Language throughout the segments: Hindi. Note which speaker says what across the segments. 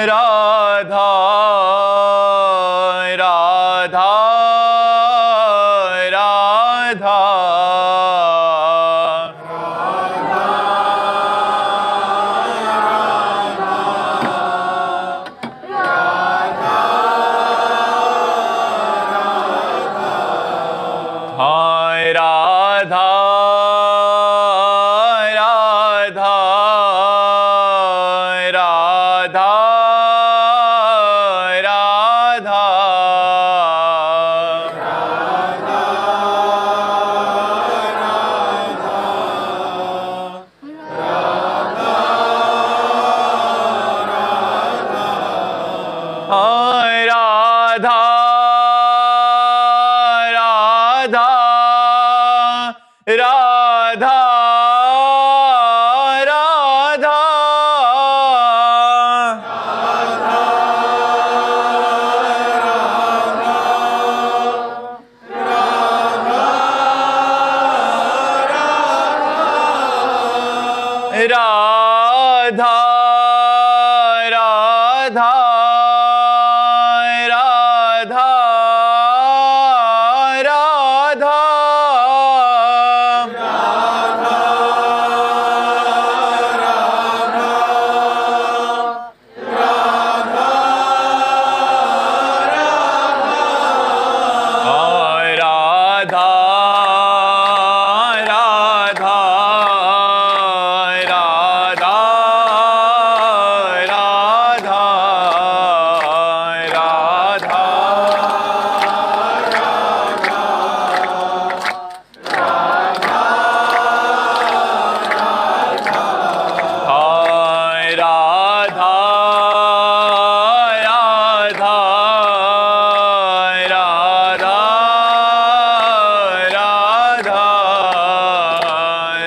Speaker 1: राधा राधा राधा हाय राधा राधा राधा राधा हाय राधा राधा राधा राधा राधा राधा राधा राधा हाय राधा राधा राधा राधा राधा हाय राधा राधा राधा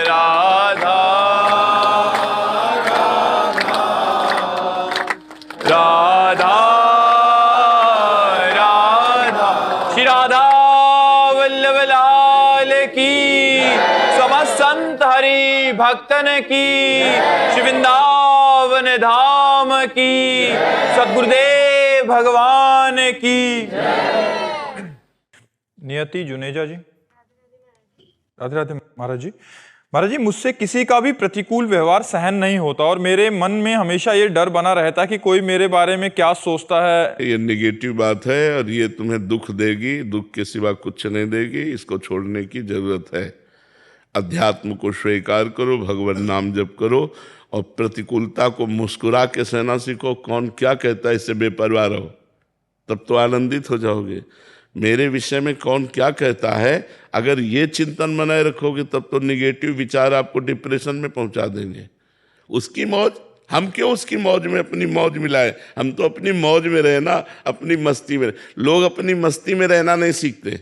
Speaker 1: राधा राधा राधा श्री राधा वल्लभ लाल की, समस्त संत हरि भक्तन की, श्री वृंदावन धाम की, सद्गुरुदेव भगवान की। नियति जुनेजा जी। राधे राधे महाराज जी। महाराज जी, मुझसे किसी का भी प्रतिकूल व्यवहार सहन नहीं होता और मेरे मन में हमेशा ये डर बना रहता कि कोई मेरे बारे में क्या सोचता है।
Speaker 2: ये नेगेटिव बात है और ये तुम्हें दुख देगी, दुख के सिवा कुछ नहीं देगी। इसको छोड़ने की जरूरत है। अध्यात्म को स्वीकार करो, भगवान नाम जप करो और प्रतिकूलता को मुस्कुरा के सहना सीखो। कौन क्या कहता है इससे बेपरवाह रहो, तब तो आनंदित हो जाओगे। मेरे विषय में कौन क्या कहता है, अगर ये चिंतन बनाए रखोगे तब तो निगेटिव विचार आपको डिप्रेशन में पहुंचा देंगे। उसकी मौज, हम क्यों उसकी मौज में अपनी मौज मिलाए। हम तो अपनी मौज में रहना, अपनी मस्ती में। लोग अपनी मस्ती में रहना नहीं सीखते।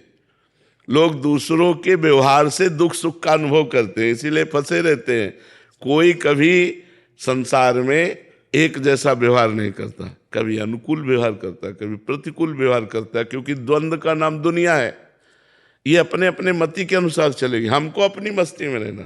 Speaker 2: लोग दूसरों के व्यवहार से दुख सुख का अनुभव करते हैं, इसीलिए फंसे रहते हैं। कोई कभी संसार में एक जैसा व्यवहार नहीं करता, कभी अनुकूल व्यवहार करता है, कभी प्रतिकूल व्यवहार करता है, क्योंकि द्वंद्व का नाम दुनिया है। ये अपने अपने मति के अनुसार चलेगी। हमको अपनी मस्ती में रहना।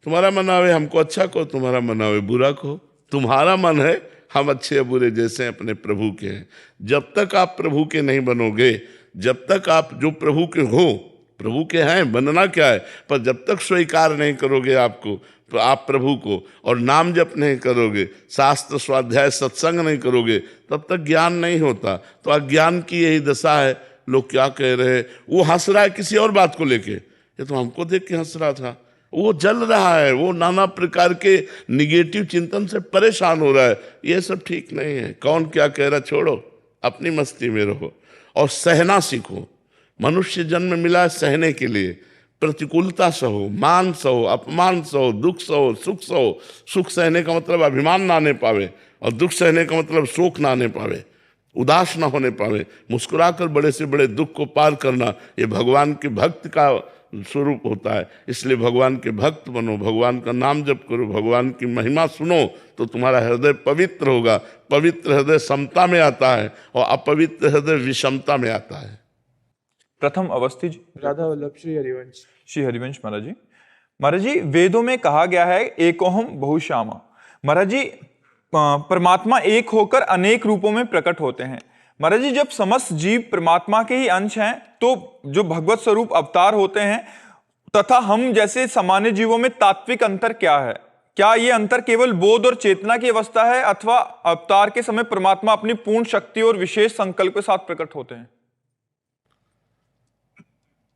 Speaker 2: तुम्हारा मन आवे हमको अच्छा कहो, तुम्हारा मन आवे बुरा कहो। तुम्हारा मन है हम अच्छे या बुरे जैसे अपने प्रभु के हैं। जब तक आप प्रभु के नहीं बनोगे, जब तक आप जो प्रभु के हो, प्रभु के हैं, बनना क्या है, पर जब तक स्वीकार नहीं करोगे आपको, तो आप प्रभु को, और नाम जप नहीं करोगे, शास्त्र स्वाध्याय सत्संग नहीं करोगे, तब तक ज्ञान नहीं होता। तो अज्ञान की यही दशा है। लोग क्या कह रहे हैं, वो हंस रहा है किसी और बात को लेके, ये तो हमको देख के हंस रहा था। वो जल रहा है, वो नाना प्रकार के निगेटिव चिंतन से परेशान हो रहा है। ये सब ठीक नहीं है। कौन क्या कह रहा, छोड़ो, अपनी मस्ती में रहो और सहना सीखो। मनुष्य जन्म मिला है सहने के लिए। प्रतिकूलता सहो, मान सहो, अपमान सहो, दुख सहो, सुख सहो। सुख सहने का मतलब अभिमान ना आने पावे, और दुख सहने का मतलब शोक ना आने पावे, उदास ना होने पावे। मुस्कुराकर बड़े से बड़े दुख को पार करना, ये भगवान के भक्त का स्वरूप होता है। इसलिए भगवान के भक्त बनो, भगवान का नाम जप करो, भगवान की महिमा सुनो, तो तुम्हारा हृदय पवित्र होगा। पवित्र हृदय समता में आता है और अपवित्र हृदय विषमता में आता है।
Speaker 1: प्रथम अवस्थी जी।
Speaker 3: राधा वल्लभ श्री हरिवंश।
Speaker 1: श्री हरिवंश महाराज जी। महाराज जी, वेदों में कहा गया है एकोहम बहुश्यामा। महाराज जी, परमात्मा एक होकर अनेक रूपों में प्रकट होते हैं। महाराज जी, जब समस्त जीव परमात्मा के ही अंश हैं, तो जो भगवत स्वरूप अवतार होते हैं तथा हम जैसे सामान्य जीवों में तात्विक अंतर क्या है? क्या ये अंतर केवल बोध और चेतना की अवस्था है अथवा अवतार के समय परमात्मा अपनी पूर्ण शक्ति और विशेष संकल्प के साथ प्रकट होते हैं?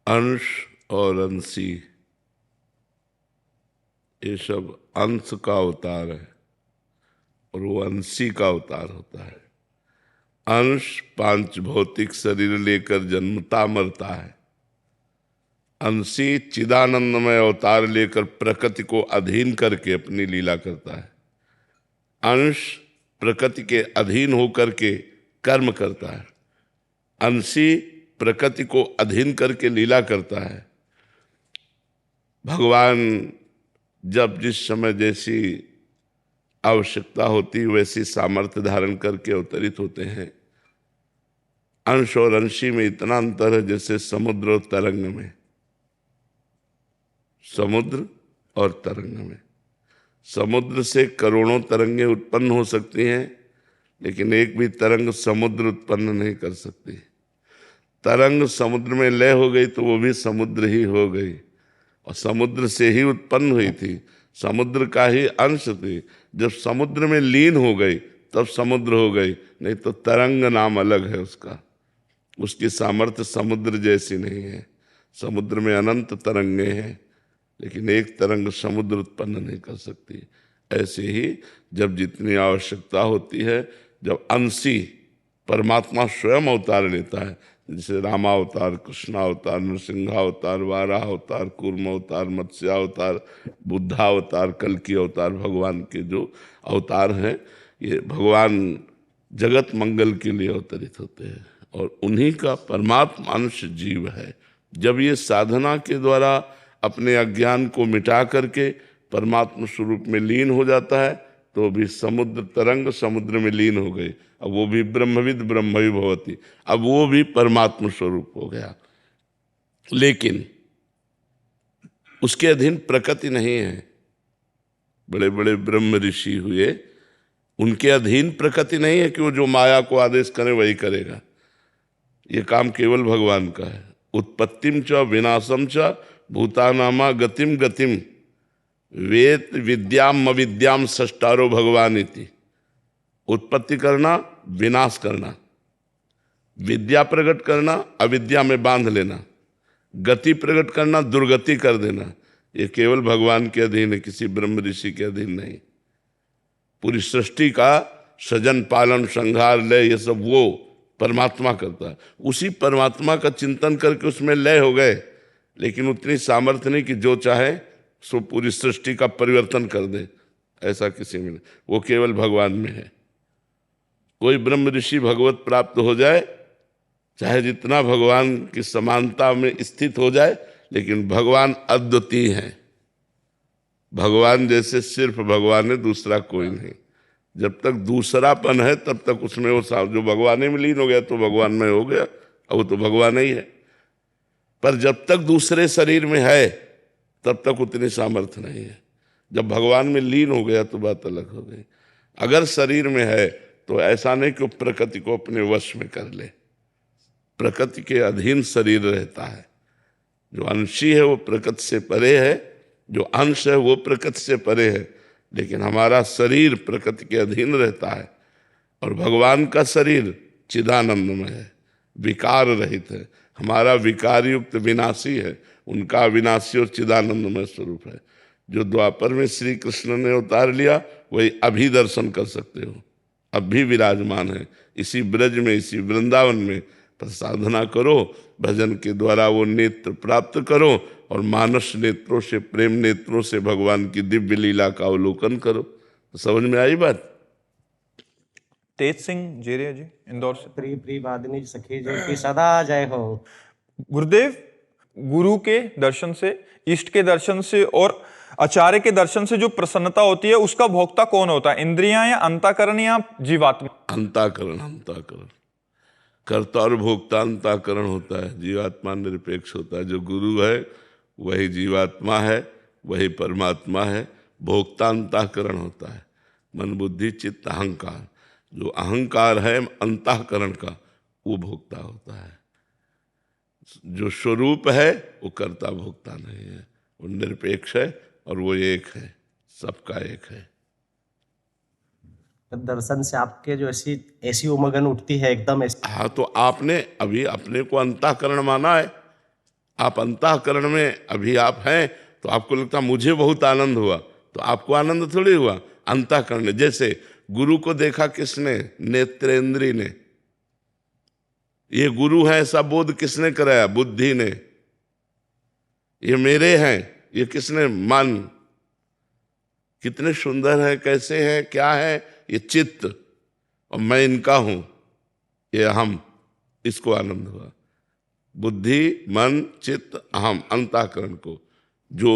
Speaker 2: अंश और अंशी, ये सब अंश का अवतार है और वो अंशी का अवतार होता है। अंश पांच भौतिक शरीर लेकर जन्मता मरता है। अंशी चिदानंदमय अवतार लेकर प्रकृति को अधीन करके अपनी लीला करता है। अंश प्रकृति के अधीन होकर के कर्म करता है। अंशी प्रकृति को अधीन करके लीला करता है। भगवान जब जिस समय जैसी आवश्यकता होती वैसी सामर्थ्य धारण करके अवतरित होते हैं। अंश और अंशी में इतना अंतर है जैसे समुद्र और तरंग में। समुद्र और तरंग में, समुद्र से करोड़ों तरंगें उत्पन्न हो सकती हैं, लेकिन एक भी तरंग समुद्र उत्पन्न नहीं कर सकती। तरंग समुद्र में लय हो गई तो वो भी समुद्र ही हो गई और समुद्र से ही उत्पन्न हुई थी, समुद्र का ही अंश थी। जब समुद्र में लीन हो गई तब समुद्र हो गई, नहीं तो तरंग नाम अलग है उसका। उसकी सामर्थ्य समुद्र जैसी नहीं है। समुद्र में अनंत तरंगें हैं, लेकिन एक तरंग समुद्र उत्पन्न नहीं कर सकती। ऐसे ही जब जितनी आवश्यकता होती है, जब अंशी परमात्मा स्वयं अवतार लेता है, जैसे रामावतार, कृष्णावतार, नरसिंहावतार, वाराहावतार, कूर्म अवतार, मत्स्यावतार, बुद्धावतार, कल्कि अवतार, भगवान के जो अवतार हैं, ये भगवान जगत मंगल के लिए अवतरित होते हैं और उन्हीं का परमात्मा अंश जीव है। जब ये साधना के द्वारा अपने अज्ञान को मिटा करके परमात्मा स्वरूप में लीन हो जाता है, तो भी समुद्र तरंग समुद्र में लीन हो गई। अब वो भी ब्रह्मविद ब्रह्मवि भवति, अब वो भी परमात्मा स्वरूप हो गया। लेकिन उसके अधीन प्रकृति नहीं है। बड़े बड़े ब्रह्म ऋषि हुए, उनके अधीन प्रकृति नहीं है कि वो जो माया को आदेश करे वही करेगा। ये काम केवल भगवान का है। उत्पत्तिम च विनाशम च भूतानामा गतिम गतिम वेद विद्याम अविद्याम सष्टारो भगवान इति। उत्पत्ति करना, विनाश करना, विद्या प्रकट करना, अविद्या में बांध लेना, गति प्रकट करना, दुर्गति कर देना, ये केवल भगवान के अधीन है, किसी ब्रह्म ऋषि के अधीन नहीं। पूरी सृष्टि का सृजन पालन संहार लय ये सब वो परमात्मा करता है। उसी परमात्मा का चिंतन करके उसमें लय हो गए, लेकिन उतनी सामर्थ्य नहीं कि जो चाहे सो पूरी सृष्टि का परिवर्तन कर दे, ऐसा किसी में नहीं। वो केवल भगवान में है। कोई ब्रह्म ऋषि भगवत प्राप्त हो जाए, चाहे जितना भगवान की समानता में स्थित हो जाए, लेकिन भगवान अद्वितीय है। भगवान जैसे सिर्फ भगवान है, दूसरा कोई नहीं। जब तक दूसरापन है तब तक उसमें वो जो भगवान में लीन हो गया तो भगवान में हो गया, अब वो तो भगवान ही है। पर जब तक दूसरे शरीर में है तब तक उतनी सामर्थ्य नहीं है। जब भगवान में लीन हो गया तो बात अलग हो गई। अगर शरीर में है तो ऐसा नहीं कि प्रकृति को अपने वश में कर ले, प्रकृति के अधीन शरीर रहता है। जो अंशी है वो प्रकृति से परे है, जो अंश है वो प्रकृति से परे है, लेकिन हमारा शरीर प्रकृति के अधीन रहता है। और भगवान का शरीर चिदानंदमय है, विकार रहित है। हमारा विकार युक्त विनाशी है, उनका अविनाशी और चिदानंदमय स्वरूप है। जो द्वापर में श्री कृष्ण ने उतार लिया वही अभी दर्शन कर सकते हो, अब भी विराजमान है इसी ब्रज में, इसी वृंदावन में। पर साधना करो, भजन के द्वारा वो नेत्र प्राप्त करो और मानस नेत्रों से, प्रेम नेत्रों से भगवान की दिव्य लीला का अवलोकन करो। तो समझ में आई बात?
Speaker 1: तेज सिंह जेरिया जी, इंदौर से।
Speaker 3: प्रिय प्रिय वादिनी सखी जो की सदा जय हो।
Speaker 1: गुरुदेव, गुरु के दर्शन से, इष्ट के दर्शन से और आचार्य के दर्शन से जो प्रसन्नता होती है उसका भोक्ता कौन होता है? इंद्रियां या अंतःकरण या जीवात्मा?
Speaker 2: अंतःकरण, अंतःकरण। कर्ता और भोक्ता अंतःकरण होता है, जीवात्मा निरपेक्ष होता है। जो गुरु है वही जीवात्मा है, वही परमात्मा है। भोक्ता अंतःकरण होता है। मन बुद्धि चित्त अहंकार। जो अहंकार है अंतःकरण का, वो भोक्ता होता है। जो स्वरूप है वो कर्ता भोक्ता नहीं है, वो निरपेक्ष है और वो एक है, सबका एक है।
Speaker 3: दर्शन से आपके जो ऐसी ऐसी उमंगन उठती है एकदम ऐसी।
Speaker 2: हाँ, तो आपने अभी अपने को अंतःकरण माना है। आप अंतःकरण में अभी आप हैं, तो आपको लगता मुझे बहुत आनंद हुआ, तो आपको आनंद थोड़ी हुआ, अंतःकरण। जैसे गुरु को देखा किसने? नेत्रेंद्री ने। ये गुरु है ऐसा बोध किसने कराया? बुद्धि ने। ये मेरे हैं, ये किसने? मन। कितने सुंदर है, कैसे है, क्या है? ये चित्त, और मैं इनका हूं, ये अहम। इसको आनंद हुआ। बुद्धि, मन, चित्त, अहम, अंतःकरण को जो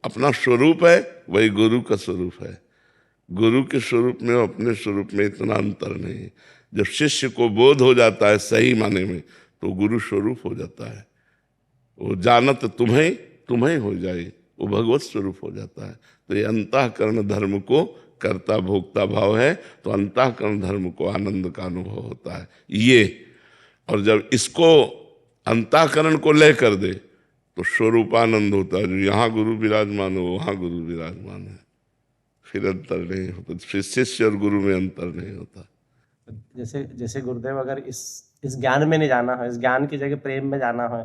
Speaker 2: अपना स्वरूप है वही गुरु का स्वरूप है। गुरु के स्वरूप में और अपने स्वरूप में इतना अंतर नहीं है। जब शिष्य को बोध हो जाता है सही माने में, तो गुरु स्वरूप हो जाता है। वो जानत तुम्हें तुम्हें हो जाए, वो भगवत स्वरूप हो जाता है। तो ये अंतःकरण धर्म को कर्ता भोक्ता भाव है, तो अंतःकरण धर्म को आनंद का अनुभव होता है ये। और जब इसको अंतःकरण को ले कर दे तो स्वरूपानंद होता है। जो यहाँ गुरु विराजमान हो वहाँ गुरु विराजमान है, फिर अंतर नहीं होता। फिर शिष्य और गुरु में अंतर नहीं होता।
Speaker 3: जैसे जैसे गुरुदेव अगर इस ज्ञान में नहीं जाना है, इस ज्ञान की जगह प्रेम में जाना है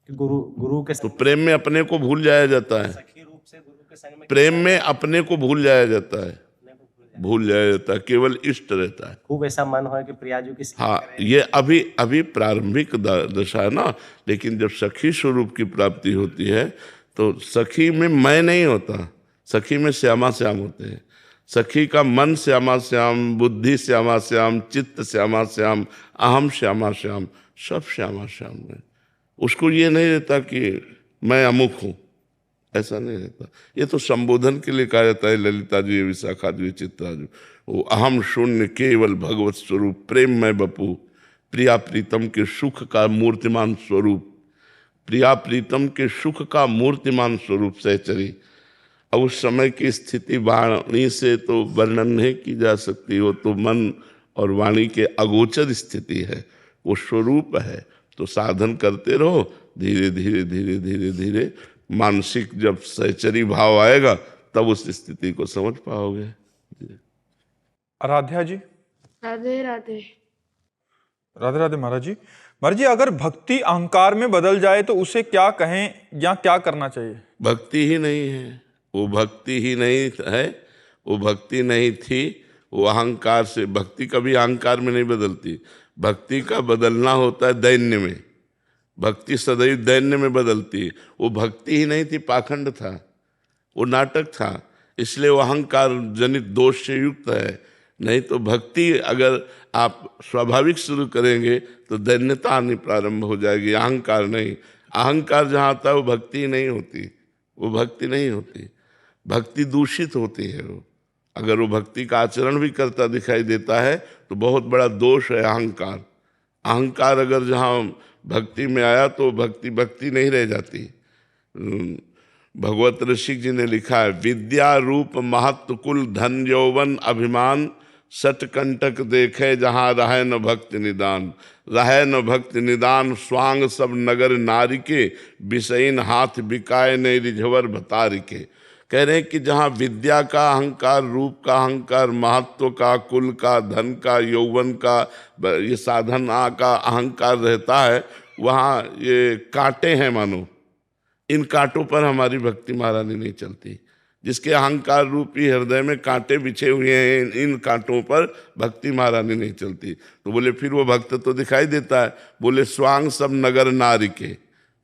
Speaker 3: कि गुरु गुरु के
Speaker 2: तो प्रेम में अपने को भूल जाया जाता है।
Speaker 3: सखी रूप से गुरु के संग में
Speaker 2: प्रेम में अपने को भूल जाया जाता है, भूल जाया जाता है, केवल इष्ट रहता है।
Speaker 3: खूब ऐसा मन हो कि प्रियाजू की सेवा
Speaker 2: हाँ,
Speaker 3: करें।
Speaker 2: ये अभी प्रारंभिक दशा है ना। लेकिन जब सखी स्वरूप की प्राप्ति होती है तो सखी में मैं नहीं होता, सखी में श्यामा श्याम होते हैं। सखी का मन श्यामा श्याम, बुद्धि श्यामा श्याम, चित्त श्यामा श्याम, अहम श्यामा श्याम, सब श्यामा श्याम है। उसको ये नहीं रहता कि मैं अमुक हूँ, ऐसा नहीं रहता। ये तो संबोधन के लिए कहा जाता है, ललिता जी, विशाखा जी, चित्रा जी। वो अहम शून्य केवल भगवत स्वरूप, प्रेम में बपू, प्रिया प्रीतम के सुख का मूर्तिमान स्वरूप, प्रिया प्रीतम के सुख का मूर्तिमान स्वरूप सहचरी। अब उस समय की स्थिति वाणी से तो वर्णन नहीं की जा सकती, वो तो मन और वाणी के अगोचर स्थिति है, वो स्वरूप है। तो साधन करते रहो, धीरे धीरे धीरे धीरे धीरे मानसिक जब सहचरी भाव आएगा तब उस स्थिति को समझ पाओगे।
Speaker 1: आराध्या जी।
Speaker 4: राधे राधे।
Speaker 1: राधे राधे महाराज जी। महाराज जी, अगर भक्ति अहंकार में बदल जाए तो उसे क्या कहें या क्या करना चाहिए?
Speaker 2: भक्ति ही नहीं है, वो भक्ति ही नहीं है, वो भक्ति नहीं थी, वो अहंकार से। भक्ति कभी अहंकार में नहीं बदलती, भक्ति का बदलना होता है दैन्य में। भक्ति सदैव दैन्य में बदलती है। वो भक्ति ही नहीं थी, पाखंड था, वो नाटक था, इसलिए वो अहंकार जनित दोष से युक्त है। नहीं तो भक्ति अगर आप स्वाभाविक शुरू करेंगे तो दैन्यता आनी प्रारंभ हो जाएगी, अहंकार नहीं। अहंकार जहाँ आता है वो भक्ति नहीं होती, वो भक्ति नहीं होती, भक्ति दूषित होती है। वो अगर वो भक्ति का आचरण भी करता दिखाई देता है तो बहुत बड़ा दोष है अहंकार। अहंकार अगर जहाँ भक्ति में आया तो भक्ति भक्ति नहीं रह जाती। भगवत ऋषि जी ने लिखा है, विद्या रूप महत्व कुल धन यौवन अभिमान, सट कंटक देखे जहाँ रहे न भक्ति निदान। रहे न भक्ति निदान स्वांग सब नगर नारी के, विषयन हाथ बिकाए ने रिझवर भतारी के। कह रहे हैं कि जहाँ विद्या का अहंकार, रूप का अहंकार, महत्व का, कुल का, धन का, यौवन का, ये साधना का अहंकार रहता है, वहाँ ये कांटे हैं मानो। इन कांटों पर हमारी भक्ति महारानी नहीं चलती। जिसके अहंकार रूपी हृदय में कांटे बिछे हुए हैं, इन कांटों पर भक्ति महारानी नहीं चलती। तो बोले फिर वो भक्त तो दिखाई देता है। बोले स्वांग सब नगर नारी के,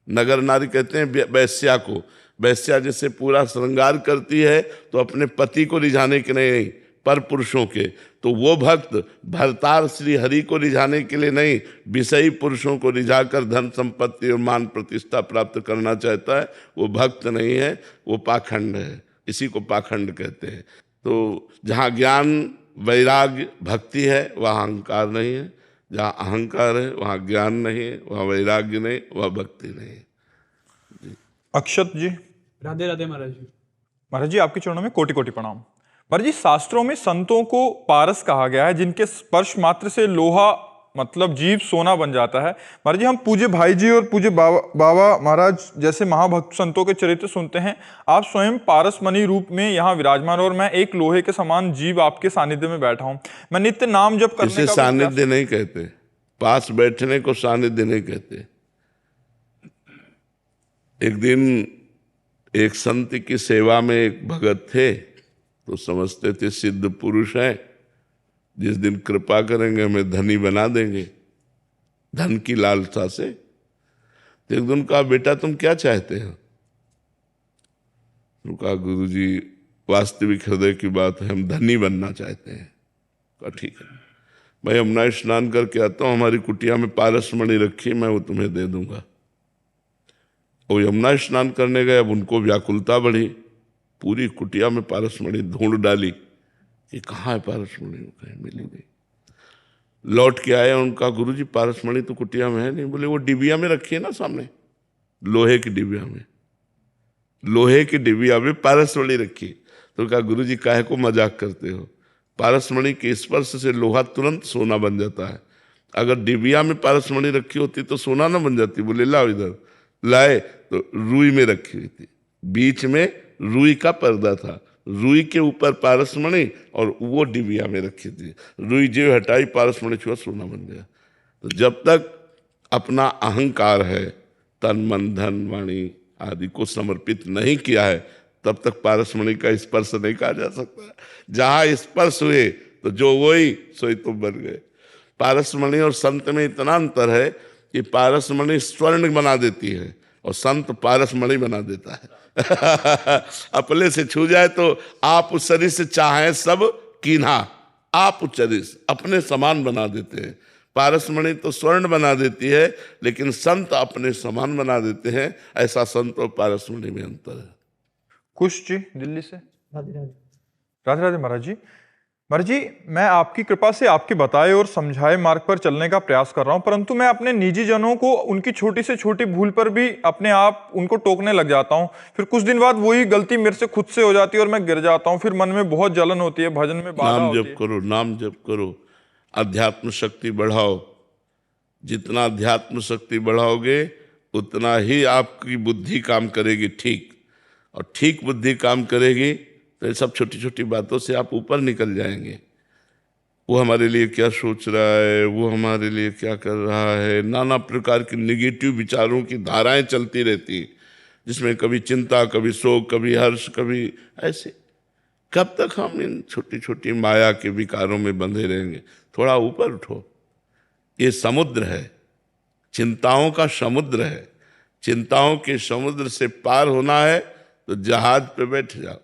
Speaker 2: नगर नारी कहते हैं वैश्या को। वैश्या जैसे पूरा श्रृंगार करती है तो अपने पति को रिझाने के नहीं, पर पुरुषों के। तो वो भक्त भरतार श्री हरि को रिझाने के लिए नहीं, विषयी पुरुषों को रिझाकर धन संपत्ति और मान प्रतिष्ठा प्राप्त करना चाहता है, वो भक्त नहीं है, वो पाखंड है। इसी को पाखंड कहते हैं। तो जहाँ ज्ञान वैराग्य भक्ति है वहाँ अहंकार नहीं है, जहाँ अहंकार है वहाँ ज्ञान नहीं है, वहाँ वैराग्य नहीं, वहाँ भक्ति नहीं है।
Speaker 1: अक्षत जी।
Speaker 5: राधे राधे महाराज जी।
Speaker 1: महाराज जी, आपके चरणों में कोटि कोटि प्रणाम। महाराज जी शास्त्रों में संतों को पारस कहा गया है, जिनके स्पर्श मात्र से लोहा मतलब जीव सोना बन जाता है। महाराज जी हम पूज्य भाई जी और पूज्य बाबा महाराज जैसे महाभक्त संतों के चरित्र सुनते हैं। आप स्वयं पारसमणि रूप में यहाँ विराजमान और मैं एक लोहे के समान जीव आपके सानिध्य में बैठा हूँ। मैं नित्य नाम जप करने
Speaker 2: इसे
Speaker 1: का
Speaker 2: सानिध्य नहीं कहते, पास बैठने को सानिध्य नहीं कहते। एक दिन एक संत की सेवा में एक भगत थे, तो समझते थे सिद्ध पुरुष हैं, जिस दिन कृपा करेंगे हमें धनी बना देंगे, धन की लालसा से। तो एक दिन कहा, बेटा तुम क्या चाहते हो? तो कहा, गुरुजी वास्तविक हृदय की बात है, हम धनी बनना चाहते हैं। कहा ठीक है, मैं यमुना स्नान करके आता हूँ, हमारी कुटिया में पारसमणि रखी, मैं वो तुम्हें दे दूंगा। वो यमुना स्नान करने गए, अब उनको व्याकुलता बढ़ी, पूरी कुटिया में पारसमणि ढूंढ डाली कि कहाँ है पारसमणि, कहीं मिली नहीं। लौट के आए, उनका गुरुजी पारसमणि तो कुटिया में है नहीं। बोले वो डिबिया में रखी है ना सामने, लोहे की डिबिया में, लोहे की डिबिया में पारसमणि रखी। तो कहा, गुरुजी काहे को मजाक करते हो, पारसमणि के स्पर्श से लोहा तुरंत सोना बन जाता है, अगर डिबिया में पारसमणि रखी होती तो सोना ना बन जाती। बोले लाओ इधर। लाए तो रुई में रखी हुई थी, बीच में रुई का पर्दा था, रुई के ऊपर पारसमणि और वो डिबिया में रखी थी। रुई जो हटाई, पारसमणि छुआ, सोना बन गया। तो जब तक अपना अहंकार है, तन मन धन वाणी आदि को समर्पित नहीं किया है, तब तक पारसमणि का स्पर्श नहीं कहा जा सकता। जहां स्पर्श हुए तो जो वही सोई तो बन गए। पारसमणि और संत में इतना अंतर है कि पारसमणि स्वर्ण बना देती है और संत पारसमणि बना देता है। अपने से छू जाए तो आप उस शरीर से चाहें सब कीन्हा, आप उस शरीर अपने समान बना देते हैं। पारसमणि तो स्वर्ण बना देती है, लेकिन संत अपने समान बना देते हैं। ऐसा संत और पारसमणि में अंतर है।
Speaker 1: कुश जी दिल्ली से।
Speaker 3: राधे राधे।
Speaker 1: राधे राधे महाराज जी। महाराज जी मैं आपकी कृपा से आपके बताए और समझाए मार्ग पर चलने का प्रयास कर रहा हूं, परंतु मैं अपने निजी जनों को उनकी छोटी से छोटी भूल पर भी अपने आप उनको टोकने लग जाता हूं। फिर कुछ दिन बाद वही गलती मेरे से खुद से हो जाती है और मैं गिर जाता हूं। फिर मन में बहुत जलन होती है, भजन में बाधा
Speaker 2: नाम
Speaker 1: होती
Speaker 2: जप
Speaker 1: है।
Speaker 2: करो, नाम जप करो, अध्यात्म शक्ति बढ़ाओ। जितना अध्यात्म शक्ति बढ़ाओगे उतना ही आपकी बुद्धि काम करेगी ठीक, और ठीक बुद्धि काम करेगी तो ये सब छोटी छोटी बातों से आप ऊपर निकल जाएंगे। वो हमारे लिए क्या सोच रहा है, वो हमारे लिए क्या कर रहा है, नाना प्रकार की निगेटिव विचारों की धाराएं चलती रहती, जिसमें कभी चिंता, कभी शोक, कभी हर्ष, कभी ऐसे। कब तक हम इन छोटी छोटी माया के विकारों में बंधे रहेंगे? थोड़ा ऊपर उठो। ये समुद्र है, चिंताओं का समुद्र है। चिंताओं के समुद्र से पार होना है तो जहाज पे बैठ जाओ।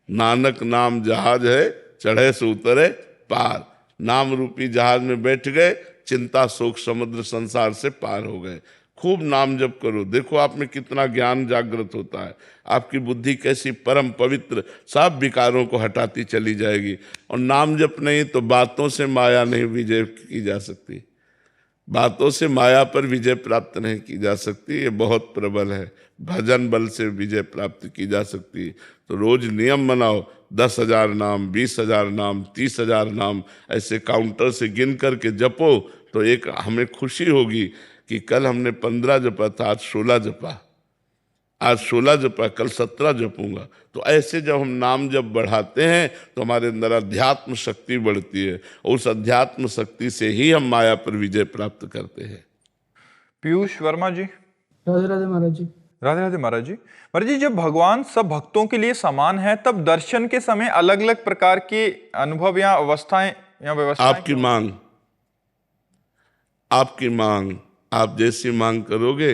Speaker 2: नानक नाम जहाज है, चढ़े से उतरे पार। नाम रूपी जहाज में बैठ गए, चिंता शोक समुद्र संसार से पार हो गए। खूब नाम जप करो, देखो आप में कितना ज्ञान जागृत होता है। आपकी बुद्धि कैसी परम पवित्र सब विकारों को हटाती चली जाएगी। और नाम जप नहीं तो बातों से माया नहीं विजय की जा सकती। बातों से माया पर विजय प्राप्त नहीं की जा सकती, ये बहुत प्रबल है। भजन बल से विजय प्राप्त की जा सकती। तो रोज नियम बनाओ, 10,000 नाम, 20,000 नाम, 30,000 नाम ऐसे काउंटर से गिन करके जपो। तो एक हमें खुशी होगी कि कल हमने 15 जपा था, आज 16 जपा, आज 16 जपा, कल 17 जपूंगा। तो ऐसे जब हम नाम जब बढ़ाते हैं तो हमारे अंदर अध्यात्म शक्ति बढ़ती है, और उस अध्यात्म शक्ति से ही हम माया पर विजय प्राप्त करते हैं।
Speaker 1: पीयूष वर्मा जी।
Speaker 4: राधे राधे महाराज जी।
Speaker 1: राधे राधे महाराज जी। महाराज जी जब भगवान सब भक्तों के लिए समान है, तब दर्शन के समय अलग अलग प्रकार के अनुभव या अवस्थाएं या व्यवस्थाएं
Speaker 2: आपकी मांग, आपकी मांग, आप जैसी मांग करोगे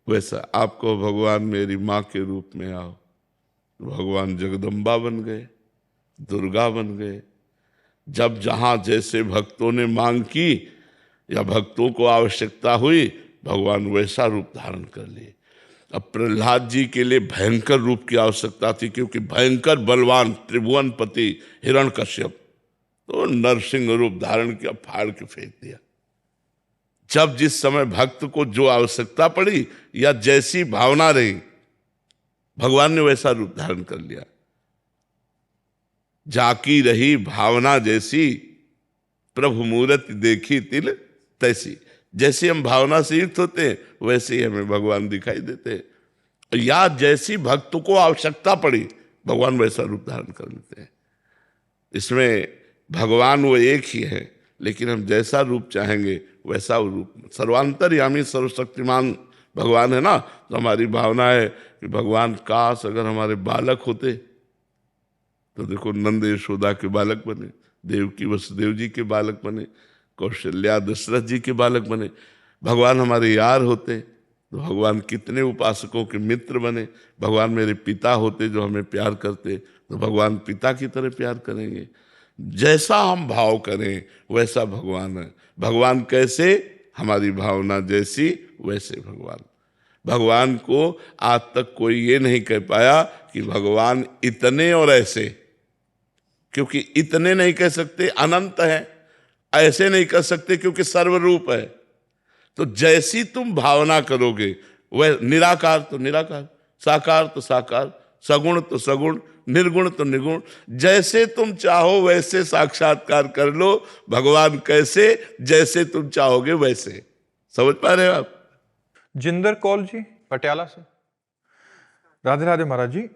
Speaker 2: वैसा। आपको भगवान मेरी माँ के रूप में आओ, भगवान जगदम्बा बन गए, दुर्गा बन गए। जब जहाँ जैसे भक्तों ने मांग की या भक्तों को आवश्यकता हुई, भगवान वैसा रूप धारण कर लिए। अब प्रहलाद जी के लिए भयंकर रूप की आवश्यकता थी, क्योंकि भयंकर बलवान त्रिभुवनपति हिरण्यकश्यप, तो नरसिंह रूप धारण किया, फाड़ के फेंक दिया। जब जिस समय भक्त को जो आवश्यकता पड़ी या जैसी भावना रही, भगवान ने वैसा रूप धारण कर लिया। जाकी रही भावना जैसी, प्रभु मूरत देखी तिल तैसी। जैसे हम भावना से युक्त होते हैं वैसे ही हमें भगवान दिखाई देते हैं, या जैसी भक्त को आवश्यकता पड़ी भगवान वैसा रूप धारण कर लेते हैं। इसमें भगवान वो एक ही है, लेकिन हम जैसा रूप चाहेंगे वैसा वो रूप। सर्वांतर्यामी सर्वशक्तिमान भगवान है ना, तो हमारी भावना है कि भगवान काश अगर हमारे बालक होते, तो देखो नंद यशोदा के बालक बने, देवकी वसुदेव जी के बालक बने, कौशल्या दशरथ जी के बालक बने। भगवान हमारे यार होते तो भगवान कितने उपासकों के मित्र बने। भगवान मेरे पिता होते जो हमें प्यार करते, तो भगवान पिता की तरह प्यार करेंगे। जैसा हम भाव करें वैसा भगवान है। भगवान कैसे? हमारी भावना जैसी वैसे भगवान। भगवान को आज तक कोई ये नहीं कह पाया कि भगवान इतने और ऐसे, क्योंकि इतने नहीं कह सकते, अनंत है। ऐसे नहीं कर सकते क्योंकि सर्वरूप है। तो जैसी तुम भावना करोगे वह, निराकार तो निराकार, साकार तो साकार, सगुण तो सगुण, निर्गुण तो निर्गुण, जैसे तुम चाहो वैसे साक्षात्कार कर लो। भगवान कैसे? जैसे तुम चाहोगे वैसे। समझ पा रहे हो आप?
Speaker 1: जिंदर कौल जी पटियाला से। राधे राधे महाराज जी।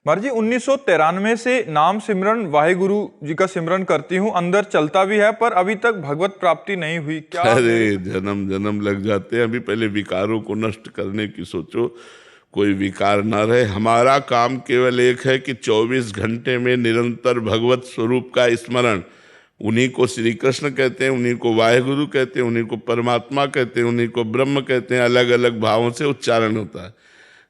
Speaker 1: महाराज जी 1993 से नाम सिमरन वाहेगुरु जी का सिमरन करती हूँ, अंदर चलता भी है पर अभी तक भगवत प्राप्ति नहीं हुई, क्या?
Speaker 2: अरे जन्म जन्म लग जाते हैं। अभी पहले विकारों को नष्ट करने की सोचो, कोई विकार ना रहे। हमारा काम केवल एक है कि 24 घंटे में निरंतर भगवत स्वरूप का स्मरण। उन्हीं को श्री कृष्ण कहते हैं, उन्हीं को वाहेगुरु कहते हैं, उन्हीं को परमात्मा कहते हैं, उन्हीं को ब्रह्म कहते हैं। अलग अलग भावों से उच्चारण होता है।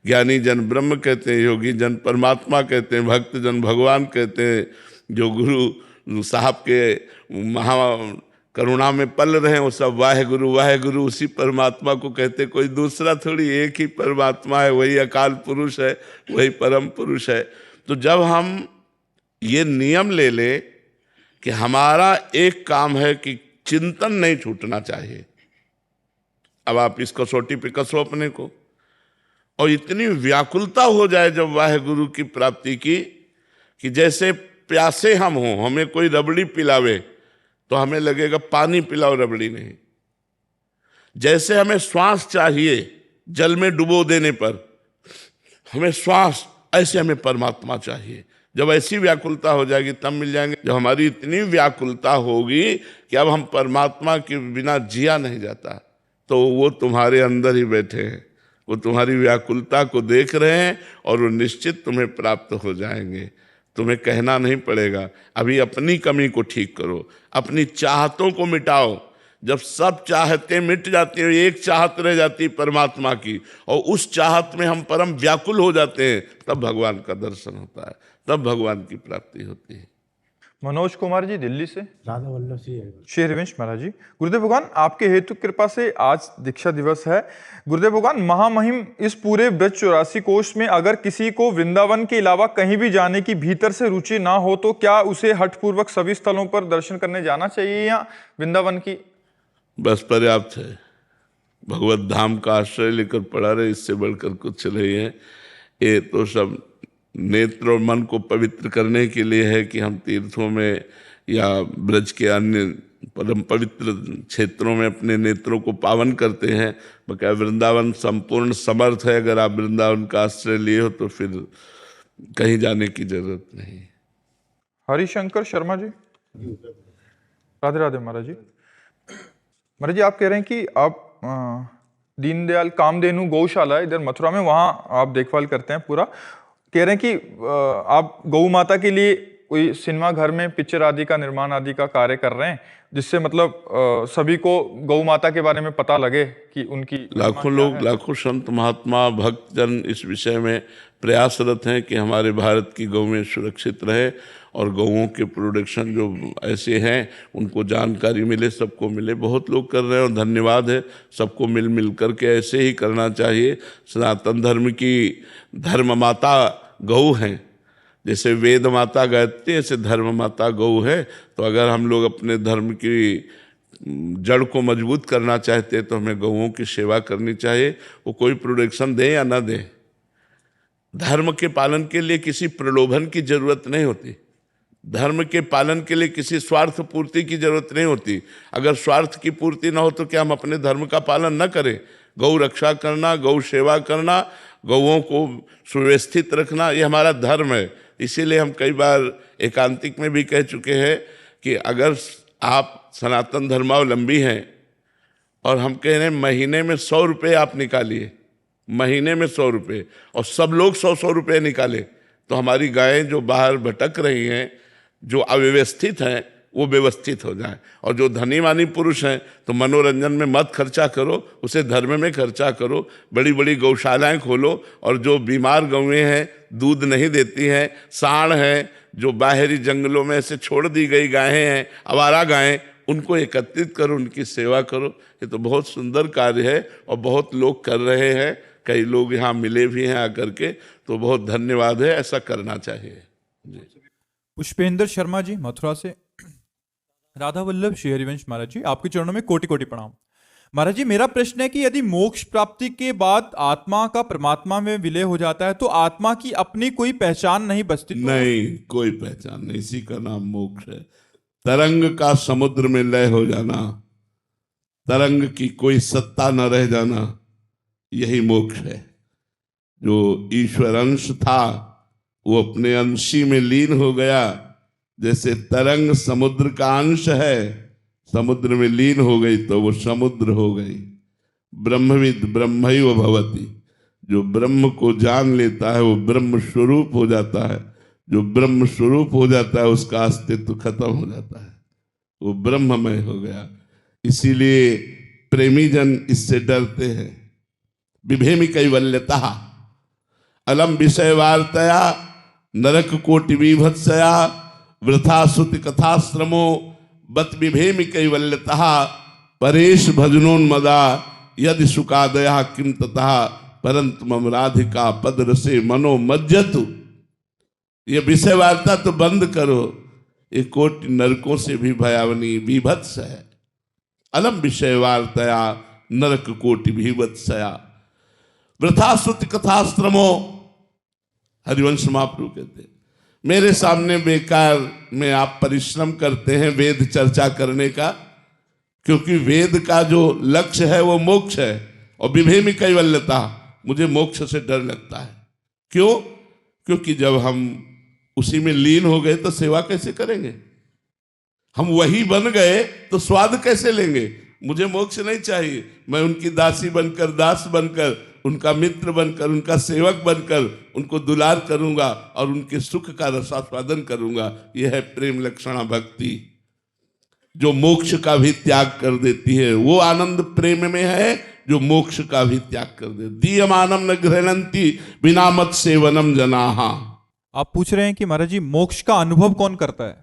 Speaker 2: ज्ञानी जन ब्रह्म कहते हैं, योगी जन परमात्मा कहते हैं, भक्त जन भगवान कहते हैं। जो गुरु साहब के महा करुणा में पल रहे वो सब वाहेगुरु वाहेगुरु उसी परमात्मा को कहते। कोई दूसरा थोड़ी, एक ही परमात्मा है, वही अकाल पुरुष है, वही परम पुरुष है। तो जब हम ये नियम ले ले कि हमारा एक काम है कि चिंतन नहीं छूटना चाहिए, अब आप इस कसौटी पे कसो अपने को, और इतनी व्याकुलता हो जाए जब वाहेगुरु की प्राप्ति की कि जैसे प्यासे हम हों, हमें कोई रबड़ी पिलावे तो हमें लगेगा पानी पिलाओ, रबड़ी नहीं। जैसे हमें श्वास चाहिए जल में डुबो देने पर, हमें श्वास, ऐसे हमें परमात्मा चाहिए। जब ऐसी व्याकुलता हो जाएगी तब मिल जाएंगे। जब हमारी इतनी व्याकुलता होगी कि अब हम परमात्मा के बिना जिया नहीं जाता, तो वो तुम्हारे अंदर ही बैठे हैं, वो तुम्हारी व्याकुलता को देख रहे हैं और वो निश्चित तुम्हें प्राप्त हो जाएंगे। तुम्हें कहना नहीं पड़ेगा। अभी अपनी कमी को ठीक करो, अपनी चाहतों को मिटाओ। जब सब चाहतें मिट जाती हैं, एक चाहत रह जाती परमात्मा की, और उस चाहत में हम परम व्याकुल हो जाते हैं, तब भगवान का दर्शन होता है, तब भगवान की प्राप्ति होती है।
Speaker 1: मनोज कुमार जी दिल्ली से।
Speaker 3: राधा वल्लभ जी है।
Speaker 1: श्री हरिवंश महाराज जी। गुरुदेव भगवान आपके हेतु कृपा से आज दीक्षा दिवस है। गुरुदेव भगवान महामहिम इस पूरे ब्रज 84 कोष में अगर किसी को वृंदावन के अलावा कहीं भी जाने की भीतर से रुचि ना हो, तो क्या उसे हठपूर्वक सभी स्थलों पर दर्शन करने जाना चाहिए, या वृंदावन की
Speaker 2: बस पर्याप्त है? भगवत धाम का आश्रय लेकर पड़ा रहे, इससे बढ़कर कुछ नहीं है। ये तो सब नेत्र और मन को पवित्र करने के लिए है कि हम तीर्थों में या ब्रज के अन्य परम पवित्र क्षेत्रों में अपने नेत्रों को पावन करते हैं। बकाया वृंदावन संपूर्ण समर्थ है। अगर आप वृंदावन का आश्रय लिए हो तो फिर कहीं जाने की जरूरत नहीं।
Speaker 1: हरिशंकर शर्मा जी। राधे राधे महाराज जी। महाराज जी आप कह रहे हैं कि आप दीनदयाल कामधेनु गौशाला इधर मथुरा में, वहाँ आप देखभाल करते हैं पूरा। कह रहे हैं कि आप गौ माता के लिए कोई सिनेमा घर में पिक्चर आदि का निर्माण आदि का कार्य कर रहे हैं, जिससे मतलब सभी को गौ माता के बारे में पता लगे कि उनकी।
Speaker 2: लाखों लोग, लाखों संत महात्मा भक्तजन इस विषय में प्रयासरत हैं कि हमारे भारत की गौएं सुरक्षित रहे और गौओं के प्रोडक्शन जो ऐसे हैं उनको जानकारी मिले, सबको मिले। बहुत लोग कर रहे हैं और धन्यवाद है। सबको मिल मिल करके ऐसे ही करना चाहिए। सनातन धर्म की धर्म माता गौ हैं, जैसे वेद माता गायत्री, ऐसे धर्म माता गौ है। तो अगर हम लोग अपने धर्म की जड़ को मजबूत करना चाहते हैं तो हमें गौओं की सेवा करनी चाहिए। वो कोई प्रोडक्शन दें या ना दें, धर्म के पालन के लिए किसी प्रलोभन की जरूरत नहीं होती। धर्म के पालन के लिए किसी स्वार्थ पूर्ति की जरूरत नहीं होती। अगर स्वार्थ की पूर्ति ना हो तो क्या हम अपने धर्म का पालन न करें? गौ रक्षा करना, गौ सेवा करना, गौओं को सुव्यवस्थित रखना, ये हमारा धर्म है। इसीलिए हम कई बार एकांतिक में भी कह चुके हैं कि अगर आप सनातन धर्मावलंबी हैं और हम कह रहे हैं महीने में 100 रुपये आप निकालिए, महीने में 100 रुपये, और सब लोग 100-100 रुपये निकालें, तो हमारी गायें जो बाहर भटक रही हैं, जो अव्यवस्थित हैं, वो व्यवस्थित हो जाए। और जो धनी मानी पुरुष हैं तो मनोरंजन में मत खर्चा करो, उसे धर्म में खर्चा करो, बड़ी बड़ी गौशालाएं खोलो, और जो बीमार गौएं हैं, दूध नहीं देती हैं, सांड हैं, जो बाहरी जंगलों में से छोड़ दी गई गायें हैं, आवारा गायें, उनको एकत्रित करो, उनकी सेवा करो। ये तो बहुत सुंदर कार्य है और बहुत लोग कर रहे हैं। कई लोग यहाँ मिले भी हैं आकर के, तो बहुत धन्यवाद है, ऐसा करना चाहिए जी।
Speaker 1: पुष्पेंद्र शर्मा जी मथुरा से। राधा वल्लभ श्री हरिवंश महाराज जी, आपके चरणों में कोटि कोटि प्रणाम। महाराज जी, मेरा प्रश्न है कि यदि मोक्ष प्राप्ति के बाद आत्मा का परमात्मा में विलय हो जाता है तो आत्मा की अपनी कोई पहचान नहीं बचती?
Speaker 2: नहीं, कोई पहचान नहीं, इसी का नाम मोक्ष है। तरंग का समुद्र में लय हो जाना, तरंग की कोई सत्ता न रह जाना, यही मोक्ष है। जो ईश्वर अंश था वो अपने अंशी में लीन हो गया। जैसे तरंग समुद्र का अंश है, समुद्र में लीन हो गई तो वो समुद्र हो गई। ब्रह्मविद ब्रह्मैव भवति, जो ब्रह्म को जान लेता है वो ब्रह्म स्वरूप हो जाता है। जो ब्रह्म स्वरूप हो जाता है उसका अस्तित्व खत्म हो जाता है, वो ब्रह्ममय हो गया। इसीलिए प्रेमी जन इससे डरते हैं। बिभेमि कैवल्यतः अलम विषय वार्तया नरक कोटि विभत्सया वृथा श्रुति कथाश्रमो बत बिभेमि कैवल्यतः परेश भजनोन्मदा यदि सुखादया किम ततः परंतु मम राधिका पद रसे मनो मज्जतु। ये विषय वार्ता तो बंद करो, ये कोटि नरकों से भी भयावनी विभत्स है। अलम विषय वार्तया नरक कोटि विभत्सया वृथा श्रुति कथाश्रमो। हरिवंश महाप्रभु कहते हैं मेरे सामने बेकार में आप परिश्रम करते हैं वेद चर्चा करने का, क्योंकि वेद का जो लक्ष्य है वो मोक्ष है। और विभेमि कैवल्यता, मुझे मोक्ष से डर लगता है। क्यों? क्योंकि जब हम उसी में लीन हो गए तो सेवा कैसे करेंगे? हम वही बन गए तो स्वाद कैसे लेंगे? मुझे मोक्ष नहीं चाहिए। मैं उनकी दासी बनकर, दास बनकर, उनका मित्र बनकर, उनका सेवक बनकर उनको दुलार करूंगा और उनके सुख का रसास्वादन करूंगा। यह है प्रेम लक्षणा भक्ति, जो मोक्ष का भी त्याग कर देती है। वो आनंद प्रेम में है जो मोक्ष का भी त्याग कर दे। दीयमानम न गृह्णन्ति बिना मत सेवनम जनाहा।
Speaker 1: आप पूछ रहे हैं कि महाराज जी मोक्ष का अनुभव कौन करता है?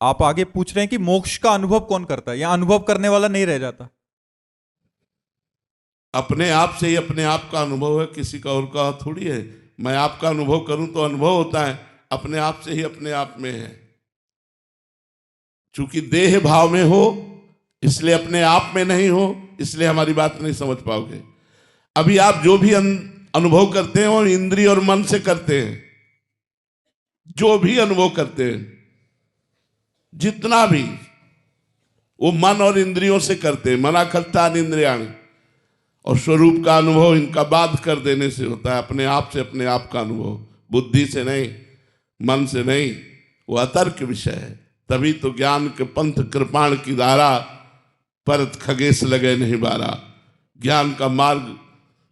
Speaker 1: आप आगे पूछ रहे हैं कि मोक्ष का अनुभव कौन करता है, या अनुभव करने वाला नहीं रह जाता?
Speaker 2: अपने आप से ही अपने आप का अनुभव है, किसी का और का थोड़ी है। मैं आपका अनुभव करूं तो अनुभव होता है, अपने आप से ही अपने आप में है। चूंकि देह भाव में हो इसलिए अपने आप में नहीं हो, इसलिए हमारी बात नहीं समझ पाओगे। अभी आप जो भी अनुभव करते हैं वो इंद्रिय और मन से करते हैं। जो भी अनुभव करते हैं, जितना भी, वो मन और इंद्रियों से करते हैं। मना खट्टान इंद्रियाणि। और स्वरूप का अनुभव इनका बाध कर देने से होता है, अपने आप से अपने आप का अनुभव, बुद्धि से नहीं, मन से नहीं। वो अतर्क विषय है। तभी तो ज्ञान के पंथ कृपाण की धारा परत खगेश लगे नहीं बारा। ज्ञान का मार्ग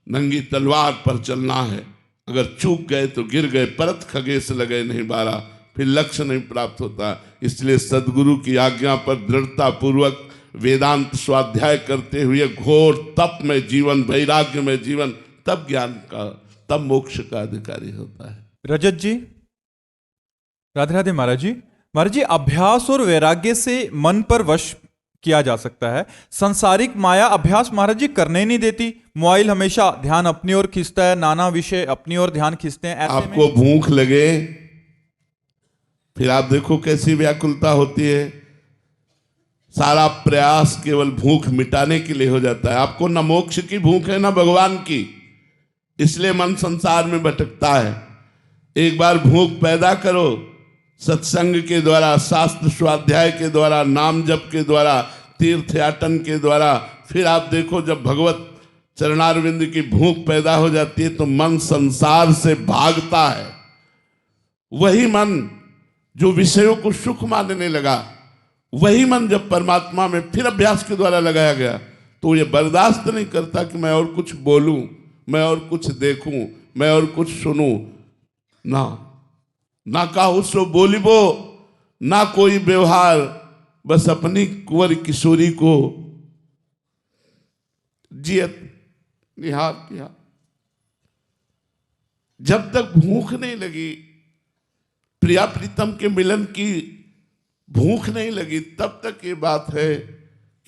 Speaker 2: नंगी तलवार पर चलना है। अगर चूक गए तो गिर गए, परत खगेश लगे नहीं बारा, फिर लक्ष्य नहीं प्राप्त होता। इसलिए सदगुरु की आज्ञा पर दृढ़ता पूर्वक वेदांत स्वाध्याय करते हुए घोर तप में जीवन, वैराग्य में जीवन, तब ज्ञान का, तब मोक्ष का अधिकारी होता है।
Speaker 1: रजत जी, राधे राधे महाराज जी। महाराज जी, अभ्यास और वैराग्य से मन पर वश किया जा सकता है। संसारिक माया अभ्यास महाराज जी करने नहीं देती। मोबाइल हमेशा ध्यान अपनी ओर खींचता है, नाना विषय अपनी ओर ध्यान खींचते हैं। ऐसे
Speaker 2: आपको भूख लगे, फिर आप देखो कैसी व्याकुलता होती है। सारा प्रयास केवल भूख मिटाने के लिए हो जाता है। आपको न मोक्ष की भूख है न भगवान की, इसलिए मन संसार में भटकता है। एक बार भूख पैदा करो सत्संग के द्वारा, शास्त्र स्वाध्याय के द्वारा, नाम जप के द्वारा, तीर्थ याटन के द्वारा। फिर आप देखो जब भगवत चरणारविंद की भूख पैदा हो जाती है तो मन संसार से भागता है। वही मन जो विषयों को सुख मानने लगा, वही मन जब परमात्मा में फिर अभ्यास के द्वारा लगाया गया तो ये बर्दाश्त नहीं करता कि मैं और कुछ बोलूं, मैं और कुछ देखूं, मैं और कुछ सुनूं। ना काहू सो बोलिबो, ना कोई व्यवहार, बस अपनी कुंवर किशोरी को जियत निहार किया। जब तक भूख नहीं लगी, प्रिया प्रीतम के मिलन की भूख नहीं लगी, तब तक ये बात है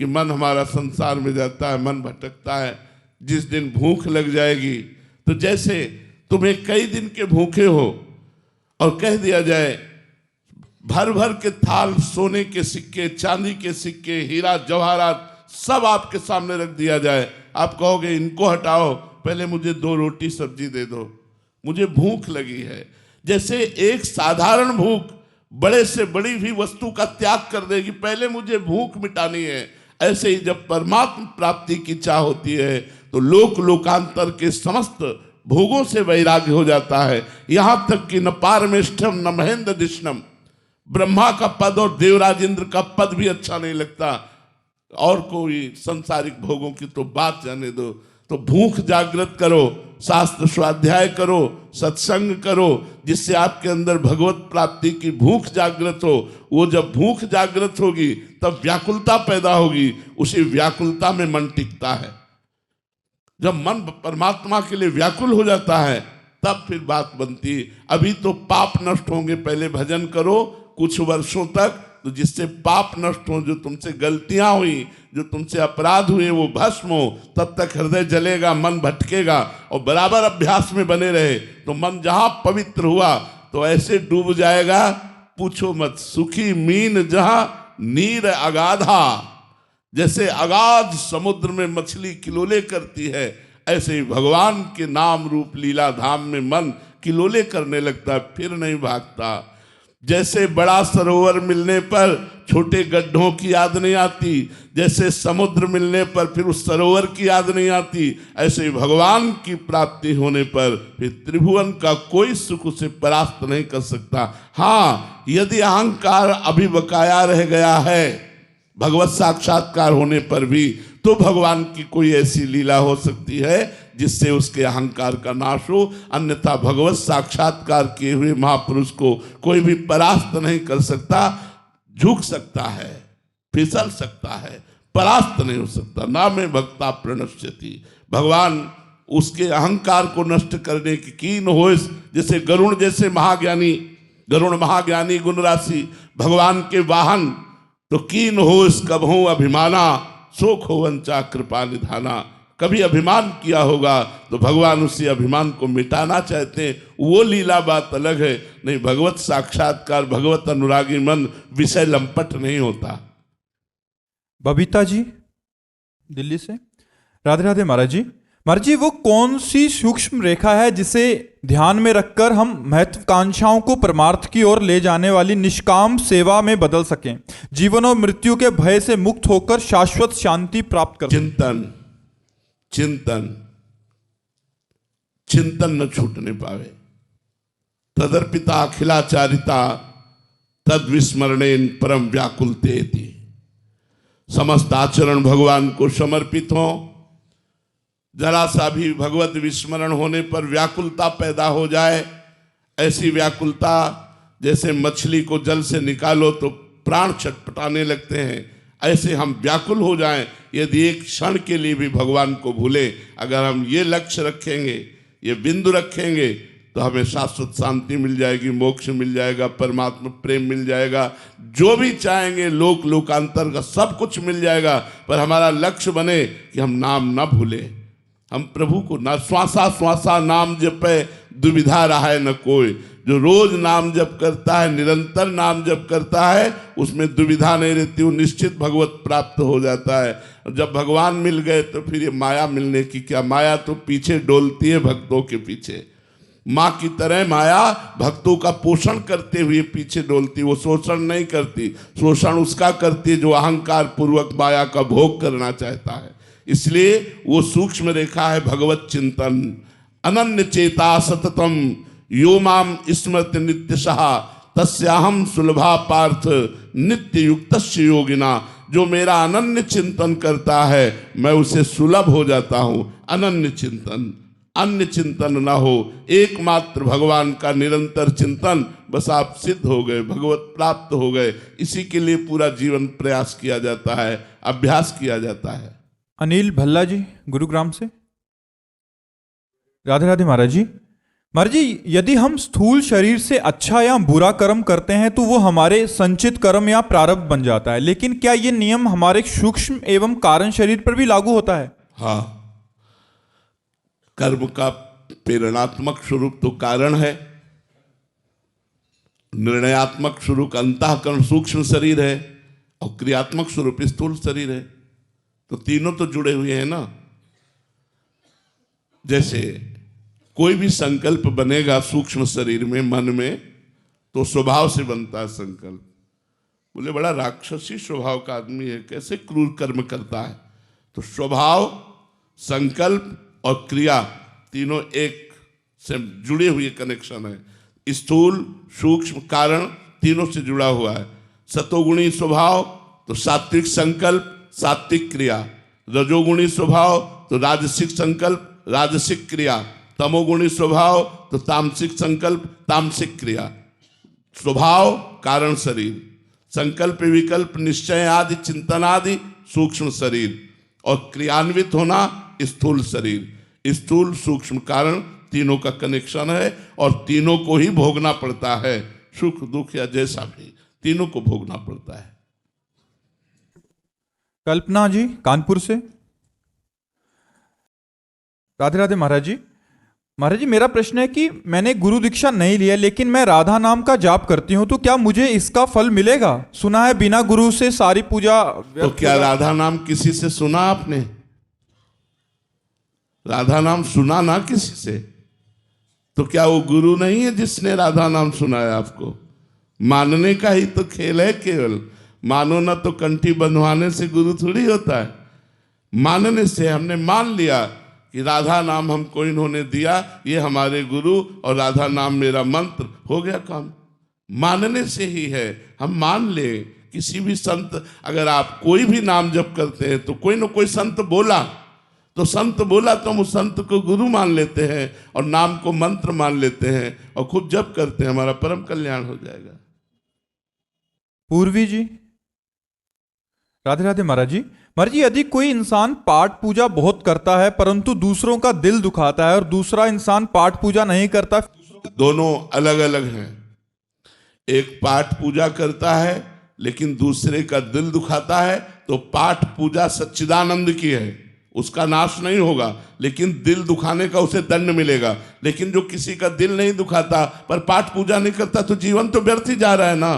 Speaker 2: कि मन हमारा संसार में जाता है, मन भटकता है। जिस दिन भूख लग जाएगी तो जैसे तुम्हें कई दिन के भूखे हो और कह दिया जाए भर भर के थाल सोने के सिक्के, चांदी के सिक्के, हीरा जवाहरात सब आपके सामने रख दिया जाए, आप कहोगे इनको हटाओ, पहले मुझे 2 रोटी सब्जी दे दो, मुझे भूख लगी है। जैसे एक साधारण भूख बड़े से बड़ी भी वस्तु का त्याग कर देगी, पहले मुझे भूख मिटानी है। ऐसे ही जब परमात्मा प्राप्ति की चाह होती है तो लोक लोकांतर के समस्त भोगों से वैराग्य हो जाता है। यहां तक कि न पारमेष्ठम न महेंद्र दिष्णम, ब्रह्मा का पद और देवराज इंद्र का पद भी अच्छा नहीं लगता, और कोई संसारिक भोगों की तो बात जाने दो। तो भूख जागृत करो, शास्त्र स्वाध्याय करो, सत्संग करो, जिससे आपके अंदर भगवत प्राप्ति की भूख जागृत हो। वो जब भूख जागृत होगी तब व्याकुलता पैदा होगी, उसी व्याकुलता में मन टिकता है। जब मन परमात्मा के लिए व्याकुल हो जाता है तब फिर बात बनती है। अभी तो पाप नष्ट होंगे, पहले भजन करो कुछ वर्षों तक, तो जिससे पाप नष्ट हो, जो तुमसे गलतियां हुई, जो तुमसे अपराध हुए वो भस्म हो, तब तक हृदय जलेगा, मन भटकेगा। और बराबर अभ्यास में बने रहे तो मन जहां पवित्र हुआ तो ऐसे डूब जाएगा, पूछो मत। सुखी मीन जहां नीर अगाधा, जैसे अगाध समुद्र में मछली किलोले करती है, ऐसे ही भगवान के नाम रूप लीला धाम में मन किलोले करने लगता है, फिर नहीं भागता। जैसे बड़ा सरोवर मिलने पर छोटे गड्ढों की याद नहीं आती, जैसे समुद्र मिलने पर फिर उस सरोवर की याद नहीं आती, ऐसे ही भगवान की प्राप्ति होने पर फिर त्रिभुवन का कोई सुख उसे परास्त नहीं कर सकता। हाँ, यदि अहंकार अभी बकाया रह गया है भगवत साक्षात्कार होने पर भी, तो भगवान की कोई ऐसी लीला हो सकती है जिससे उसके अहंकार का नाश हो। अन्यथा भगवत साक्षात्कार किए हुए महापुरुष को कोई भी परास्त नहीं कर सकता। झुक सकता है, फिसल सकता है, परास्त नहीं हो सकता। ना में भक्ता प्रणश्यति, भगवान उसके अहंकार को नष्ट करने की कीन हो। जैसे गरुण जैसे महाज्ञानी, गरुण महाज्ञानी गुण राशि, भगवान के वाहन, तो कीन हो कबहू अभिमाना, शोक हो वंचा कृपा निधाना। कभी अभिमान किया होगा तो भगवान उसी अभिमान को मिटाना चाहते हैं, वो लीला बात अलग है। नहीं, भगवत साक्षात्कार, भगवत अनुरागी मन विषय लंपट नहीं होता।
Speaker 1: बबीता जी दिल्ली से, राधे राधे महाराज जी। महाराज जी, वो कौन सी सूक्ष्म रेखा है जिसे ध्यान में रखकर हम महत्वाकांक्षाओं को परमार्थ की ओर ले जाने वाली निष्काम सेवा में बदल सकें, जीवन और मृत्यु के भय से मुक्त होकर शाश्वत शांति प्राप्त कर?
Speaker 2: चिंतन, चिंतन, चिंतन न छूटने पावे। तदर्पिता अखिलाचारिता तद विस्मरणेन परम व्याकुलतेति। समस्त आचरण भगवान को समर्पित हो, जरा सा भी भगवत विस्मरण होने पर व्याकुलता पैदा हो जाए, ऐसी व्याकुलता जैसे मछली को जल से निकालो तो प्राण छटपटाने लगते हैं, ऐसे हम व्याकुल हो जाएं। यदि एक क्षण के लिए भी भगवान को भूले, अगर हम ये लक्ष्य रखेंगे, ये बिंदु रखेंगे, तो हमें शाश्वत शांति मिल जाएगी, मोक्ष मिल जाएगा, परमात्मा प्रेम मिल जाएगा, जो भी चाहेंगे लोक लोकांतर का सब कुछ मिल जाएगा। पर हमारा लक्ष्य बने कि हम नाम ना भूलें, हम प्रभु को ना श्वासा श्वासा नाम जपे, दुविधा रहा है न कोई। जो रोज नाम जप करता है, निरंतर नाम जप करता है, उसमें दुविधा नहीं रहती, वो निश्चित भगवत प्राप्त हो जाता है। जब भगवान मिल गए तो फिर ये माया मिलने की क्या, माया तो पीछे डोलती है भक्तों के पीछे। माँ की तरह माया भक्तों का पोषण करते हुए पीछे डोलती, वो शोषण नहीं करती। शोषण उसका करती जो अहंकार पूर्वक माया का भोग करना चाहता है। इसलिए वो सूक्ष्म रेखा है भगवत चिंतन। अनन्य चेता सततम यो माम स्मृति नित्यशः तस्याहम सुलभा पार्थ नित्य युक्तस्य योगिना। जो मेरा अनन्य चिंतन करता है मैं उसे सुलभ हो जाता हूं। अनन्य चिंतन, अन्य चिंतन ना हो, एकमात्र भगवान का निरंतर चिंतन, बस आप सिद्ध हो गए, भगवत प्राप्त हो गए। इसी के लिए पूरा जीवन प्रयास किया जाता है, अभ्यास किया जाता है।
Speaker 1: अनिल भल्ला जी गुरुग्राम से। राधे राधे महाराज जी। महाराज जी, यदि हम स्थूल शरीर से अच्छा या बुरा कर्म करते हैं तो वो हमारे संचित कर्म या प्रारब्ध बन जाता है, लेकिन क्या ये नियम हमारे सूक्ष्म एवं कारण शरीर पर भी लागू होता है?
Speaker 2: हाँ, कर्म का प्रेरणात्मक स्वरूप तो कारण है, निर्णयात्मक स्वरूप अंतःकरण सूक्ष्म शरीर है, और क्रियात्मक स्वरूप स्थूल शरीर है। तो तीनों तो जुड़े हुए हैं ना। जैसे कोई भी संकल्प बनेगा सूक्ष्म शरीर में, मन में, तो स्वभाव से बनता है संकल्प। बोले बड़ा राक्षसी स्वभाव का आदमी है, कैसे क्रूर कर्म करता है। तो स्वभाव, संकल्प और क्रिया तीनों एक से जुड़े हुए कनेक्शन है। स्थूल सूक्ष्म कारण तीनों से जुड़ा हुआ है। सतोगुणी स्वभाव तो सात्विक संकल्प सात्विक क्रिया, रजोगुणी स्वभाव तो राजसिक संकल्प राजसिक क्रिया, तमोगुणी स्वभाव तो तामसिक संकल्प तामसिक क्रिया। स्वभाव कारण शरीर, संकल्प विकल्प निश्चय आदि चिंतन आदि सूक्ष्म शरीर, और क्रियान्वित होना स्थूल शरीर। स्थूल सूक्ष्म कारण तीनों का कनेक्शन है, और तीनों को ही भोगना पड़ता है। सुख दुख या जैसा भी तीनों को भोगना पड़ता है।
Speaker 1: कल्पना जी कानपुर से। राधे राधे महाराज जी। महाराज जी, मेरा प्रश्न है कि मैंने गुरु दीक्षा नहीं लिया लेकिन मैं राधा नाम का जाप करती हूं, तो क्या मुझे इसका फल मिलेगा? सुना है बिना गुरु से सारी पूजा
Speaker 2: तो क्या राधा नाम किसी से सुना आपने? राधा नाम सुना ना किसी से, तो क्या वो गुरु नहीं है जिसने राधा नाम सुनाया आपको? मानने का ही तो खेल है केवल। मानो ना तो कंठी बंधवाने से गुरु थोड़ी होता है। मानने से हमने मान लिया कि राधा नाम हमको इन्होंने दिया, ये हमारे गुरु, और राधा नाम मेरा मंत्र, हो गया काम। मानने से ही है। हम मान ले किसी भी संत, अगर आप कोई भी नाम जप करते हैं तो कोई ना कोई संत बोला, तो संत बोला तो हम उस संत को गुरु मान लेते हैं और नाम को मंत्र मान लेते हैं और खूब जप करते हैं, हमारा परम कल्याण हो जाएगा।
Speaker 1: पूर्वी जी। राधे राधे महाराज जी। महाराज जी, यदि कोई इंसान पाठ पूजा बहुत करता है परंतु दूसरों का दिल दुखाता है और दूसरा इंसान पाठ पूजा नहीं करता,
Speaker 2: दोनों अलग अलग हैं। एक पाठ पूजा करता है लेकिन दूसरे का दिल दुखाता है, तो पाठ पूजा सच्चिदानंद की है, उसका नाश नहीं होगा, लेकिन दिल दुखाने का उसे दंड मिलेगा। लेकिन जो किसी का दिल नहीं दुखाता पर पाठ पूजा नहीं करता, तो जीवन तो व्यर्थ ही जा रहा है ना।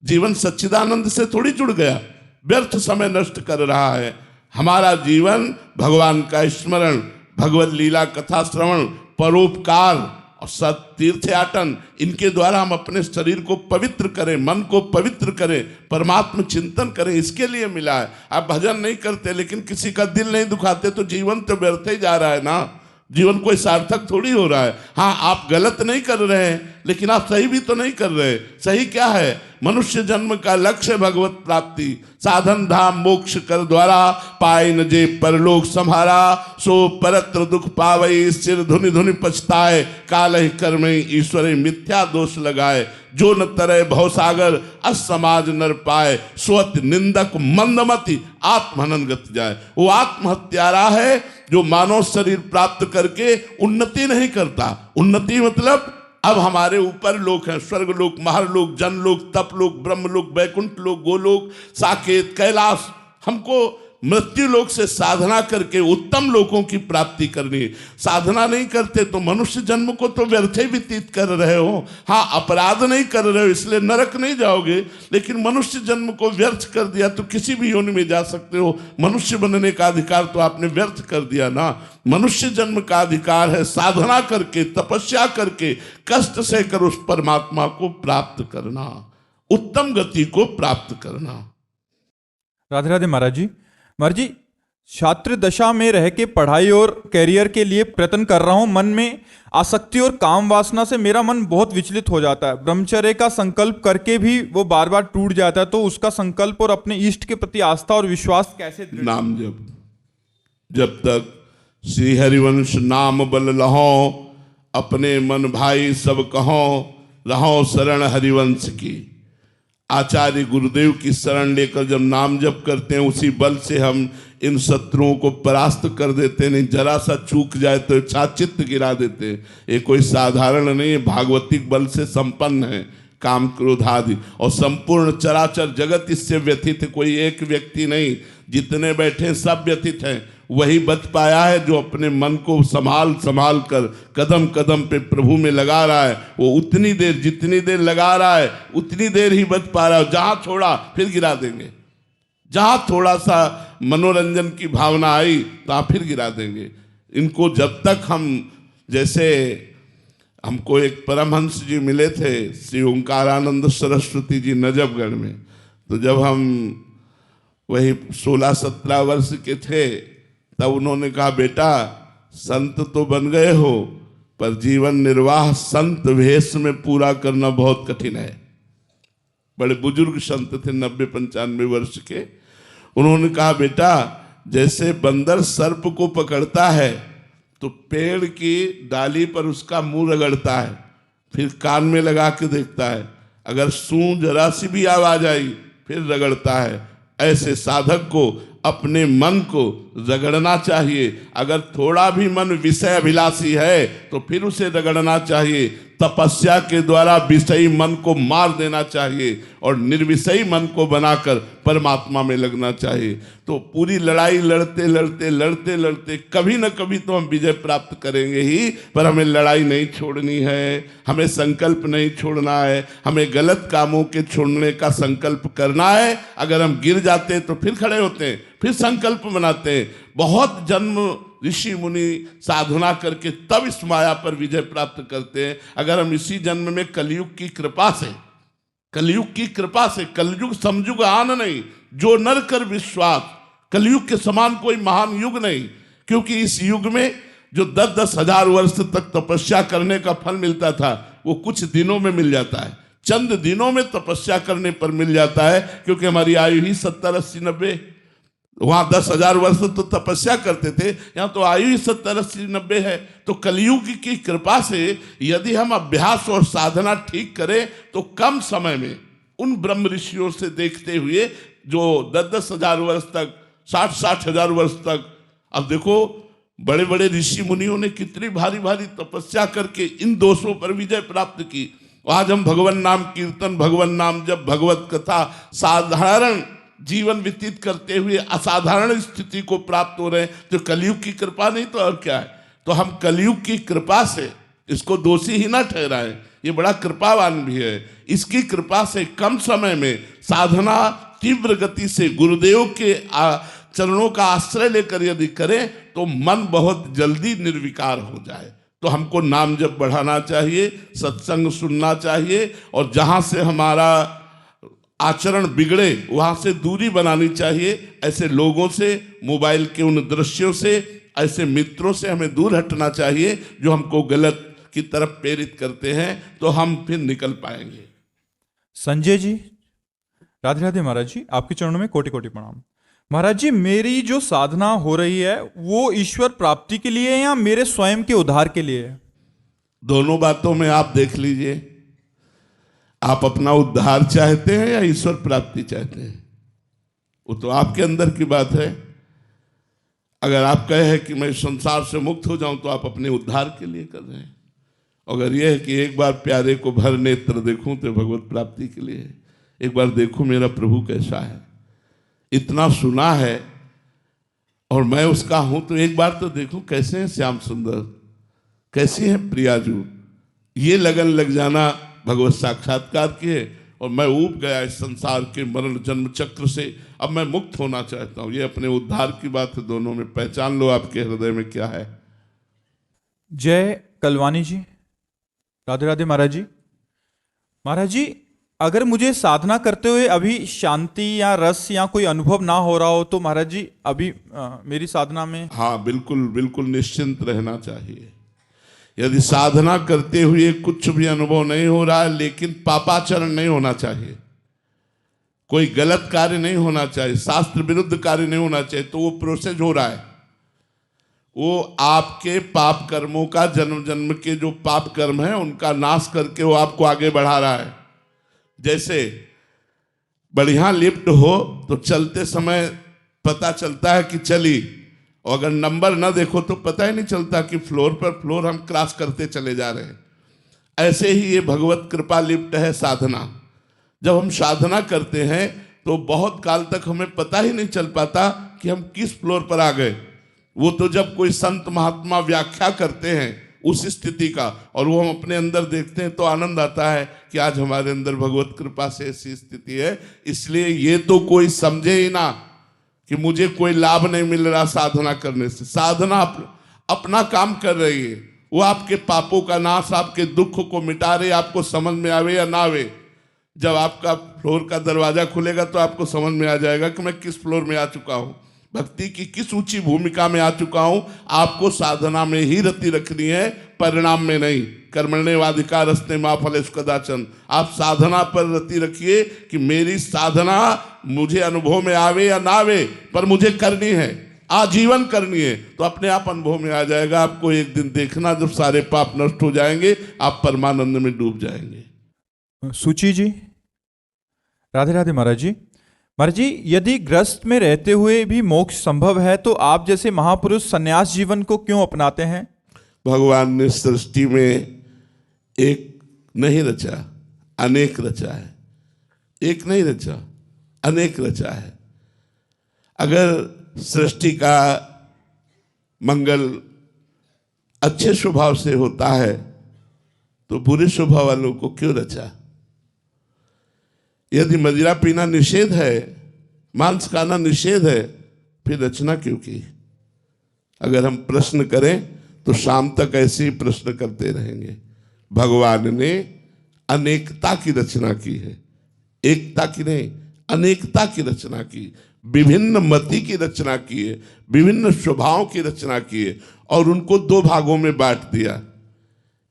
Speaker 2: जीवन सच्चिदानंद से थोड़ी जुड़ गया, व्यर्थ समय नष्ट कर रहा है। हमारा जीवन भगवान का स्मरण, भगवत लीला कथा श्रवण, परोपकार और सत तीर्थयाटन, इनके द्वारा हम अपने शरीर को पवित्र करें, मन को पवित्र करें, परमात्मा चिंतन करें, इसके लिए मिला है। आप भजन नहीं करते लेकिन किसी का दिल नहीं दुखाते, तो जीवन तो व्यर्थ ही जा रहा है ना। जीवन कोई सार्थक थोड़ी हो रहा है। हाँ, आप गलत नहीं कर रहे हैं लेकिन आप सही भी तो नहीं कर रहे। सही क्या है? मनुष्य जन्म का लक्ष्य भगवत प्राप्ति, साधन धाम मोक्ष कर द्वारा, पाए न जे परलोक संहारा, सो परत्र दुख पावई, सिर धुनि धुनि पछताए, काल ही कर्म ईश्वर मिथ्या दोष लगाए, जो न तरह भवसागर असमाज नर पाए, स्वत निंदक मंदमति आत्महनन गत जाए। वो आत्महत्यारा है जो मानव शरीर प्राप्त करके उन्नति नहीं करता। उन्नति मतलब अब हमारे ऊपर लोक हैं, स्वर्ग लोक, महरलोक, जनलोक, तपलोक, ब्रह्मलोक, वैकुंठ लोक, गोलोक, साकेत, कैलाश। हमको मृत्यु लोक से साधना करके उत्तम लोकों की प्राप्ति करनी है। साधना नहीं करते तो मनुष्य जन्म को तो व्यर्थ ही व्यतीत कर रहे हो। हाँ, अपराध नहीं कर रहे हो इसलिए नरक नहीं जाओगे, लेकिन मनुष्य जन्म को व्यर्थ कर दिया तो किसी भी योनि में जा सकते हो। मनुष्य बनने का अधिकार तो आपने व्यर्थ कर दिया ना। मनुष्य जन्म का अधिकार है साधना करके, तपस्या करके, कष्ट सहकर उस परमात्मा को प्राप्त करना, उत्तम गति को प्राप्त करना।
Speaker 1: राधे राधे महाराज जी। महाराज जी, छात्र दशा में रह के पढ़ाई और कैरियर के लिए प्रयत्न कर रहा हूं। मन में आसक्ति और काम वासना से मेरा मन बहुत विचलित हो जाता है। ब्रह्मचर्य का संकल्प करके भी वो बार बार टूट जाता है, तो उसका संकल्प और अपने इष्ट के प्रति आस्था और विश्वास कैसे?
Speaker 2: नाम जप। जब तक श्री हरिवंश नाम बल लहो, अपने मन भाई सब कहो, रहो शरण हरिवंश की। आचार्य गुरुदेव की शरण लेकर जब नाम जप करते हैं, उसी बल से हम इन शत्रुओं को परास्त कर देते हैं। नहीं, जरा सा चूक जाए तो छाचित्त गिरा देते हैं। ये कोई साधारण नहीं है, भागवतिक बल से संपन्न है। काम क्रोध आदि और संपूर्ण चराचर जगत इससे व्यथित है। कोई एक व्यक्ति नहीं, जितने बैठे सब व्यथित हैं। वही बच पाया है जो अपने मन को संभाल संभाल कर कदम कदम पे प्रभु में लगा रहा है। वो उतनी देर, जितनी देर लगा रहा है उतनी देर ही बच पा रहा है। जहाँ छोड़ा फिर गिरा देंगे। जहाँ थोड़ा सा मनोरंजन की भावना आई तो फिर गिरा देंगे। इनको जब तक हम, जैसे हमको एक परमहंस जी मिले थे, श्री ओंकारानंद सरस्वती जी नजफगढ़ में। तो जब हम वही 16-17 वर्ष के थे, तब उन्होंने कहा, बेटा संत तो बन गए हो, पर जीवन निर्वाह संत वेश में पूरा करना बहुत कठिन है। बड़े बुजुर्ग संत थे, 90-95 वर्ष के। उन्होंने कहा, बेटा जैसे बंदर सर्प को पकड़ता है तो पेड़ की डाली पर उसका मुंह रगड़ता है, फिर कान में लगा के देखता है, अगर सूं जरा सी भी आवाज आई फिर रगड़ता है। ऐसे साधक को अपने मन को रगड़ना चाहिए। अगर थोड़ा भी मन विषय अभिलाषी है तो फिर उसे रगड़ना चाहिए। तपस्या के द्वारा विषयी मन को मार देना चाहिए और निर्विषयी मन को बनाकर परमात्मा में लगना चाहिए। तो पूरी लड़ाई लड़ते लड़ते लड़ते लड़ते कभी न कभी तो हम विजय प्राप्त करेंगे ही, पर हमें लड़ाई नहीं छोड़नी है, हमें संकल्प नहीं छोड़ना है, हमें गलत कामों के छोड़ने का संकल्प करना है। अगर हम गिर जाते हैं तो फिर खड़े होते हैं, फिर संकल्प बनाते हैं। बहुत जन्म ऋषि मुनि साधना करके तब इस माया पर विजय प्राप्त करते हैं। अगर हम इसी जन्म में कलयुग की कृपा से, कलयुग की कृपा से, कलयुग समयुग आन नहीं, जो नर कर विश्वास, कलयुग के समान कोई महान युग नहीं। क्योंकि इस युग में जो 10-10 हजार वर्ष तक तपस्या करने का फल मिलता था, वो कुछ दिनों में मिल जाता है। चंद दिनों में तपस्या करने पर मिल जाता है, क्योंकि हमारी आयु ही 70, 80, 90। वहां 10,000 वर्ष तो तपस्या करते थे, यहाँ तो आयु ही 70, 80, 90 है। तो कलयुग की कृपा से यदि हम अभ्यास और साधना ठीक करें तो कम समय में उन ब्रह्म ऋषियों से देखते हुए जो 10-10 हजार वर्ष तक, 60-60 हजार वर्ष तक, अब देखो बड़े बड़े ऋषि मुनियों ने कितनी भारी भारी तपस्या करके इन दोषों पर विजय प्राप्त की। आज हम भगवान नाम कीर्तन, भगवान नाम जब, भगवत कथा, साधारण जीवन व्यतीत करते हुए असाधारण स्थिति को प्राप्त हो रहे हैं। तो कलयुग की कृपा नहीं तो और क्या है। तो हम कलयुग की कृपा से इसको दोषी ही ना ठहराएं, ये बड़ा कृपावान भी है। इसकी कृपा से कम समय में साधना तीव्र गति से गुरुदेव के चरणों का आश्रय लेकर यदि करें तो मन बहुत जल्दी निर्विकार हो जाए। तो हमको नाम जप बढ़ाना चाहिए, सत्संग सुनना चाहिए, और जहाँ से हमारा आचरण बिगड़े वहां से दूरी बनानी चाहिए। ऐसे लोगों से, मोबाइल के उन दृश्यों से, ऐसे मित्रों से हमें दूर हटना चाहिए जो हमको गलत की तरफ प्रेरित करते हैं, तो हम फिर निकल पाएंगे।
Speaker 1: संजय जी, राधे राधे महाराज जी, आपके चरणों में कोटि कोटि प्रणाम। महाराज जी, मेरी जो साधना हो रही है वो ईश्वर प्राप्ति के लिए है या मेरे स्वयं के उद्धार के लिए है?
Speaker 2: दोनों बातों में आप देख लीजिए, आप अपना उद्धार चाहते हैं या ईश्वर प्राप्ति चाहते हैं, वो तो आपके अंदर की बात है। अगर आप कहे हैं कि मैं संसार से मुक्त हो जाऊं तो आप अपने उद्धार के लिए कर रहे हैं। अगर यह है कि एक बार प्यारे को भर नेत्र देखूं तो भगवत प्राप्ति के लिए, एक बार देखूं मेरा प्रभु कैसा है। इतना सुना है और मैं उसका हूं, तो एक बार तो देखूं कैसे हैं श्याम सुंदर, कैसी है प्रियाजू। ये लगन लग जाना भगवत साक्षात्कार की है। और मैं ऊब गया इस संसार के मरण जन्म चक्र से, अब मैं मुक्त होना चाहता हूं। ये अपने उद्धार की बात है, दोनों में पहचान लो आपके हृदय में क्या है।
Speaker 1: जय कलवानी जी, राधे राधे महाराज जी। महाराज जी, अगर मुझे साधना करते हुए अभी शांति या रस या कोई अनुभव ना हो रहा हो तो महाराज जी अभी मेरी साधना में।
Speaker 2: हाँ, बिल्कुल बिल्कुल निश्चिंत रहना चाहिए। यदि साधना करते हुए कुछ भी अनुभव नहीं हो रहा है, लेकिन पापाचरण नहीं होना चाहिए, कोई गलत कार्य नहीं होना चाहिए, शास्त्र विरुद्ध कार्य नहीं होना चाहिए, तो वो प्रोसेस हो रहा है। वो आपके पाप कर्मों का, जन्म जन्म के जो पाप कर्म है उनका नाश करके वो आपको आगे बढ़ा रहा है। जैसे बढ़िया लिफ्ट हो तो चलते समय पता चलता है कि चली, और अगर नंबर ना देखो तो पता ही नहीं चलता कि फ्लोर पर फ्लोर हम क्रॉस करते चले जा रहे हैं। ऐसे ही ये भगवत कृपा लिफ्ट है साधना। जब हम साधना करते हैं तो बहुत काल तक हमें पता ही नहीं चल पाता कि हम किस फ्लोर पर आ गए। वो तो जब कोई संत महात्मा व्याख्या करते हैं उस स्थिति का, और वो हम अपने अंदर देखते हैं तो आनंद आता है कि आज हमारे अंदर भगवत कृपा से ऐसी स्थिति है। इसलिए ये तो कोई समझे ही ना कि मुझे कोई लाभ नहीं मिल रहा साधना करने से। साधना अपना काम कर रही है, वो आपके पापों का नाश, आपके दुख को मिटा रही है, आपको समझ में आवे या ना आवे। जब आपका फ्लोर का दरवाजा खुलेगा तो आपको समझ में आ जाएगा कि मैं किस फ्लोर में आ चुका हूँ, भक्ति की किस ऊंची भूमिका में आ चुका हूँ। आपको साधना में ही रति रखनी है, परिणाम में नहीं। कर्मण्येवाधिकारस्ते मा फलेषु कदाचन। आप साधना पर रति रखिए कि मेरी साधना मुझे अनुभव में आवे या ना आवे, पर मुझे करनी है, आजीवन करनी है, तो अपने आप अनुभव में आ जाएगा। आपको एक दिन देखना, जब सारे पाप नष्ट हो जाएंगे आप परमानंद में डूब जाएंगे।
Speaker 1: सुची जी, राधे राधे महाराज जी। महाराज जी, यदि ग्रस्त में रहते हुए भी मोक्ष संभव है तो आप जैसे महापुरुष संन्यास जीवन को क्यों अपनाते हैं?
Speaker 2: भगवान ने सृष्टि में एक नहीं रचा, अनेक रचा है। एक नहीं रचा, अनेक रचा है। अगर सृष्टि का मंगल अच्छे स्वभाव से होता है तो बुरे स्वभाव वालों को क्यों रचा? यदि मदिरा पीना निषेध है, मांस खाना निषेध है, फिर रचना क्यों की? अगर हम प्रश्न करें तो शाम तक ऐसे ही प्रश्न करते रहेंगे। भगवान ने अनेकता की रचना की है, एकता की नहीं, अनेकता की रचना की, विभिन्न मति की रचना की है, विभिन्न स्वभाव की रचना की है, और उनको दो भागों में बांट दिया,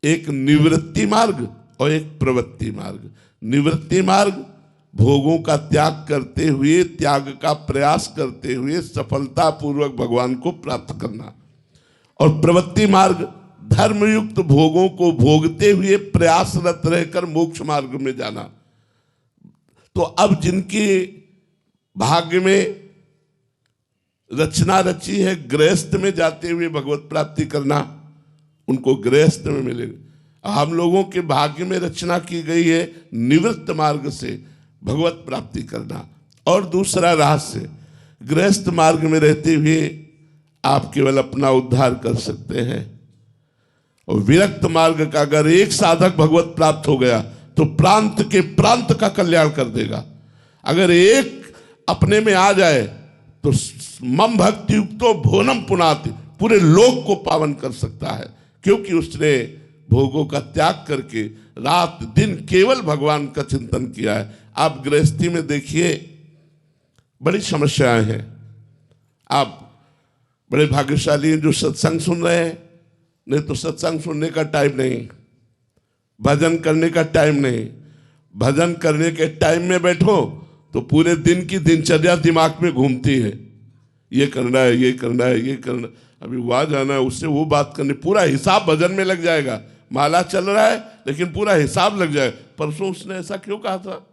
Speaker 2: एक निवृत्ति मार्ग और एक प्रवृत्ति मार्ग। निवृत्ति मार्ग भोगों का त्याग करते हुए, त्याग का प्रयास करते हुए सफलता पूर्वक भगवान को प्राप्त करना, और प्रवृत्ति मार्ग धर्मयुक्त भोगों को भोगते हुए प्रयासरत रहकर मोक्ष मार्ग में जाना। तो अब जिनकी भाग्य में रचना रची है गृहस्थ में जाते हुए भगवत प्राप्ति करना, उनको गृहस्थ में मिलेगा। हम लोगों के भाग्य में रचना की गई है निवृत्त मार्ग से भगवत प्राप्ति करना, और दूसरा रहस्य, गृहस्थ मार्ग में रहते हुए आप केवल अपना उद्धार कर सकते हैं, और विरक्त मार्ग का अगर एक साधक भगवत प्राप्त हो गया तो प्रांत के प्रांत का कल्याण कर देगा। अगर एक अपने में आ जाए तो मम भक्ति युक्तो भुवनम पुनाति, पूरे लोक को पावन कर सकता है, क्योंकि उसने भोगों का त्याग करके रात दिन केवल भगवान का चिंतन किया है। आप गृहस्थी में देखिए बड़ी समस्याएं हैं। आप बड़े भाग्यशाली हैं जो सत्संग सुन रहे हैं, नहीं तो सत्संग सुनने का टाइम नहीं, भजन करने का टाइम नहीं। भजन करने के टाइम में बैठो तो पूरे दिन की दिनचर्या दिमाग में घूमती है, ये करना है, ये करना है, ये करना, अभी वहाँ जाना है, उससे वो बात करनी, पूरा हिसाब भजन में लग जाएगा। माला चल रहा है लेकिन पूरा हिसाब लग जाए, परसों उसने ऐसा क्यों कहा था,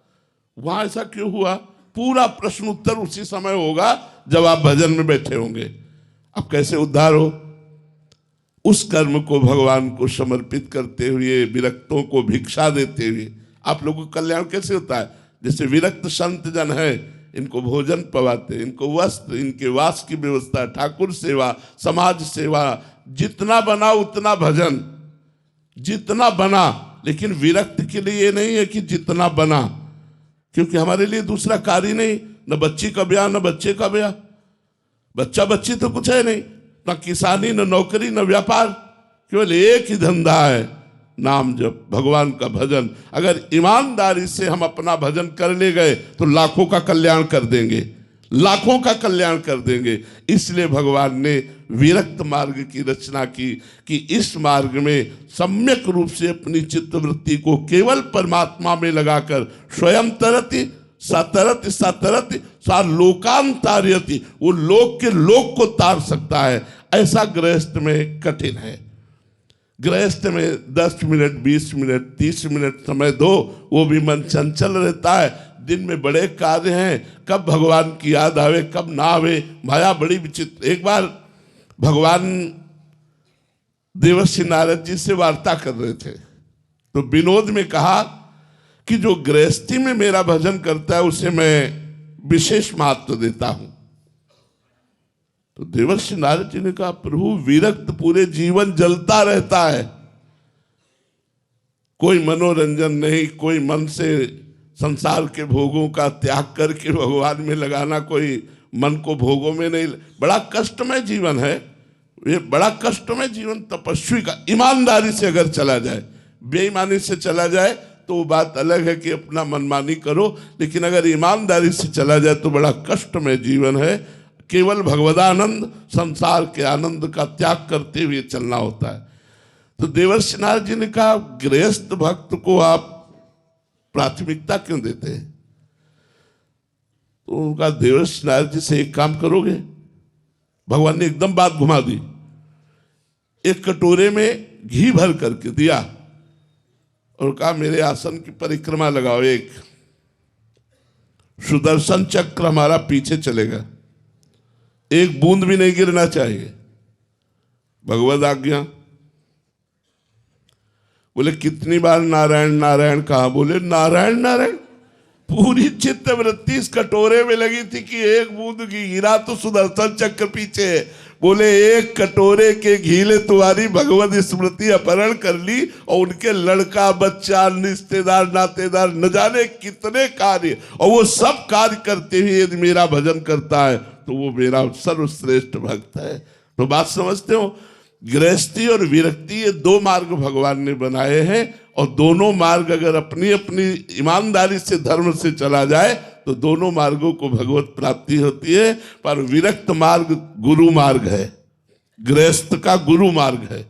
Speaker 2: वहाँ ऐसा क्यों हुआ, पूरा प्रश्न उत्तर उसी समय होगा जब आप भजन में बैठे होंगे। अब कैसे उद्धार हो? उस कर्म को भगवान को समर्पित करते हुए, विरक्तों को भिक्षा देते हुए आप लोगों का कल्याण कैसे होता है? जैसे विरक्त संत जन है, इनको भोजन पवाते, इनको वस्त्र, इनके वास की व्यवस्था, ठाकुर सेवा, समाज सेवा, जितना बना उतना भजन, जितना बना। लेकिन विरक्त के लिए ये नहीं है कि जितना बना, क्योंकि हमारे लिए दूसरा कार्य नहीं, न बच्ची का ब्याह न बच्चे का ब्याह, बच्चा बच्ची तो कुछ है नहीं, न किसानी न नौकरी न व्यापार, केवल एक ही धंधा है, नाम जप, भगवान का भजन। अगर ईमानदारी से हम अपना भजन कर ले गए तो लाखों का कल्याण कर देंगे, लाखों का कल्याण कर देंगे। इसलिए भगवान ने विरक्त मार्ग की रचना की कि इस मार्ग में सम्यक रूप से अपनी चित्तवृत्ति को केवल परमात्मा में लगाकर स्वयं तरति सतरति सतरति सा लोकांतार्यति, वो लोक के लोक को तार सकता है। ऐसा गृहस्थ में कठिन है। गृहस्थ में 10 मिनट 20 मिनट 30 मिनट समय दो, वो भी मन चंचल रहता है। दिन में बड़े कार्य हैं, कब भगवान की याद आवे कब ना आवे, माया बड़ी विचित्र। एक बार भगवान देवर्षि नारद जी से वार्ता कर रहे थे, तो विनोद में कहा कि जो गृहस्थी में मेरा भजन करता है उसे मैं विशेष महत्व देता हूं। तो देवर्षि नारद जी ने कहा, प्रभु विरक्त पूरे जीवन जलता रहता है, कोई मनोरंजन नहीं, कोई मन से संसार के भोगों का त्याग करके भगवान में लगाना, कोई मन को भोगों में नहीं, बड़ा कष्टमय जीवन है ये, बड़ा कष्टमय जीवन तपस्वी का। ईमानदारी से अगर चला जाए, बेईमानी से चला जाए तो वो बात अलग है कि अपना मनमानी करो, लेकिन अगर ईमानदारी से चला जाए तो बड़ा कष्टमय जीवन है। केवल भगवदानंद, संसार के आनंद का त्याग करते हुए चलना होता है। तो देवर्षि नारद जी ने कहा, गृहस्थ भक्त को आप प्राथमिकता क्यों देते हैं? तो उनका, देवर्षि नारद जी से एक काम करोगे? भगवान ने एकदम बात घुमा दी। एक कटोरे में घी भर करके दिया और कहा, मेरे आसन की परिक्रमा लगाओ, एक सुदर्शन चक्र हमारा पीछे चलेगा, एक बूंद भी नहीं गिरना चाहिए, भगवद आज्ञा। बोले कितनी बार नारायण नारायण कहा? बोले नारायण नारायण। पूरी चित्त वृत्ति इस कटोरे में लगी थी कि एक बूंद घी गिरा तो सुदर्शन चक्र पीछे है। बोले एक कटोरे के घी ने तुम्हारी भगवत स्मृति अपहरण कर ली और उनके लड़का बच्चा रिश्तेदार नातेदार न जाने कितने कार्य, और वो सब कार्य करते हुए यदि मेरा भजन करता है तो वो मेरा सर्वश्रेष्ठ भक्त है। तो बात समझते हो? गृहस्थी और विरक्ति ये दो मार्ग भगवान ने बनाए हैं, और दोनों मार्ग अगर अपनी अपनी ईमानदारी से धर्म से चला जाए तो दोनों मार्गों को भगवत प्राप्ति होती है। पर विरक्त मार्ग गुरु मार्ग है, गृहस्थ का गुरु मार्ग है।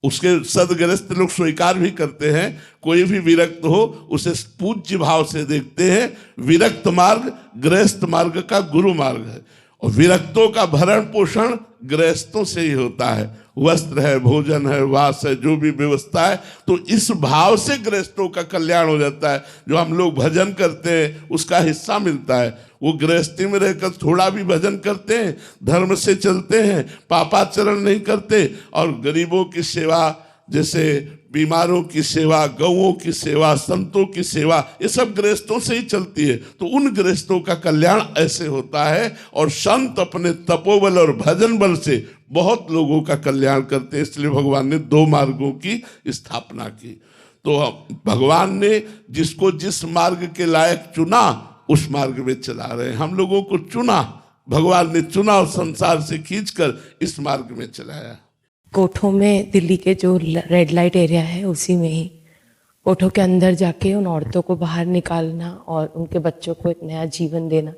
Speaker 2: उसके सदगृहस्थ लोग स्वीकार भी करते हैं, कोई भी विरक्त हो उसे पूज्य भाव से देखते हैं। विरक्त मार्ग गृहस्थ मार्ग का गुरु मार्ग है, और विरक्तों का भरण पोषण गृहस्थों से ही होता है। वस्त्र है, भोजन है, वास है, जो भी व्यवस्था है, तो इस भाव से गृहस्थों का कल्याण हो जाता है। जो हम लोग भजन करते हैं उसका हिस्सा मिलता है। वो गृहस्थी में रहकर थोड़ा भी भजन करते हैं, धर्म से चलते हैं, पापाचरण नहीं करते, और गरीबों की सेवा, जैसे बीमारों की सेवा, गौओं की सेवा, संतों की सेवा, ये सब गृहस्थों से ही चलती है। तो उन गृहस्थों का कल्याण ऐसे होता है, और संत अपने तपोबल और भजन बल से बहुत लोगों का कल्याण करते हैं। इसलिए भगवान ने दो मार्गों की स्थापना की। तो भगवान ने जिसको जिस मार्ग के लायक चुना उस मार्ग में चला रहे हैं। हम लोगों को चुना, भगवान ने चुना और संसार से खींचकर इस मार्ग में चलाया।
Speaker 5: कोठों में, दिल्ली के जो रेड लाइट एरिया है उसी में ही कोठों के अंदर जाके उन औरतों को बाहर निकालना और उनके बच्चों को एक नया जीवन देना।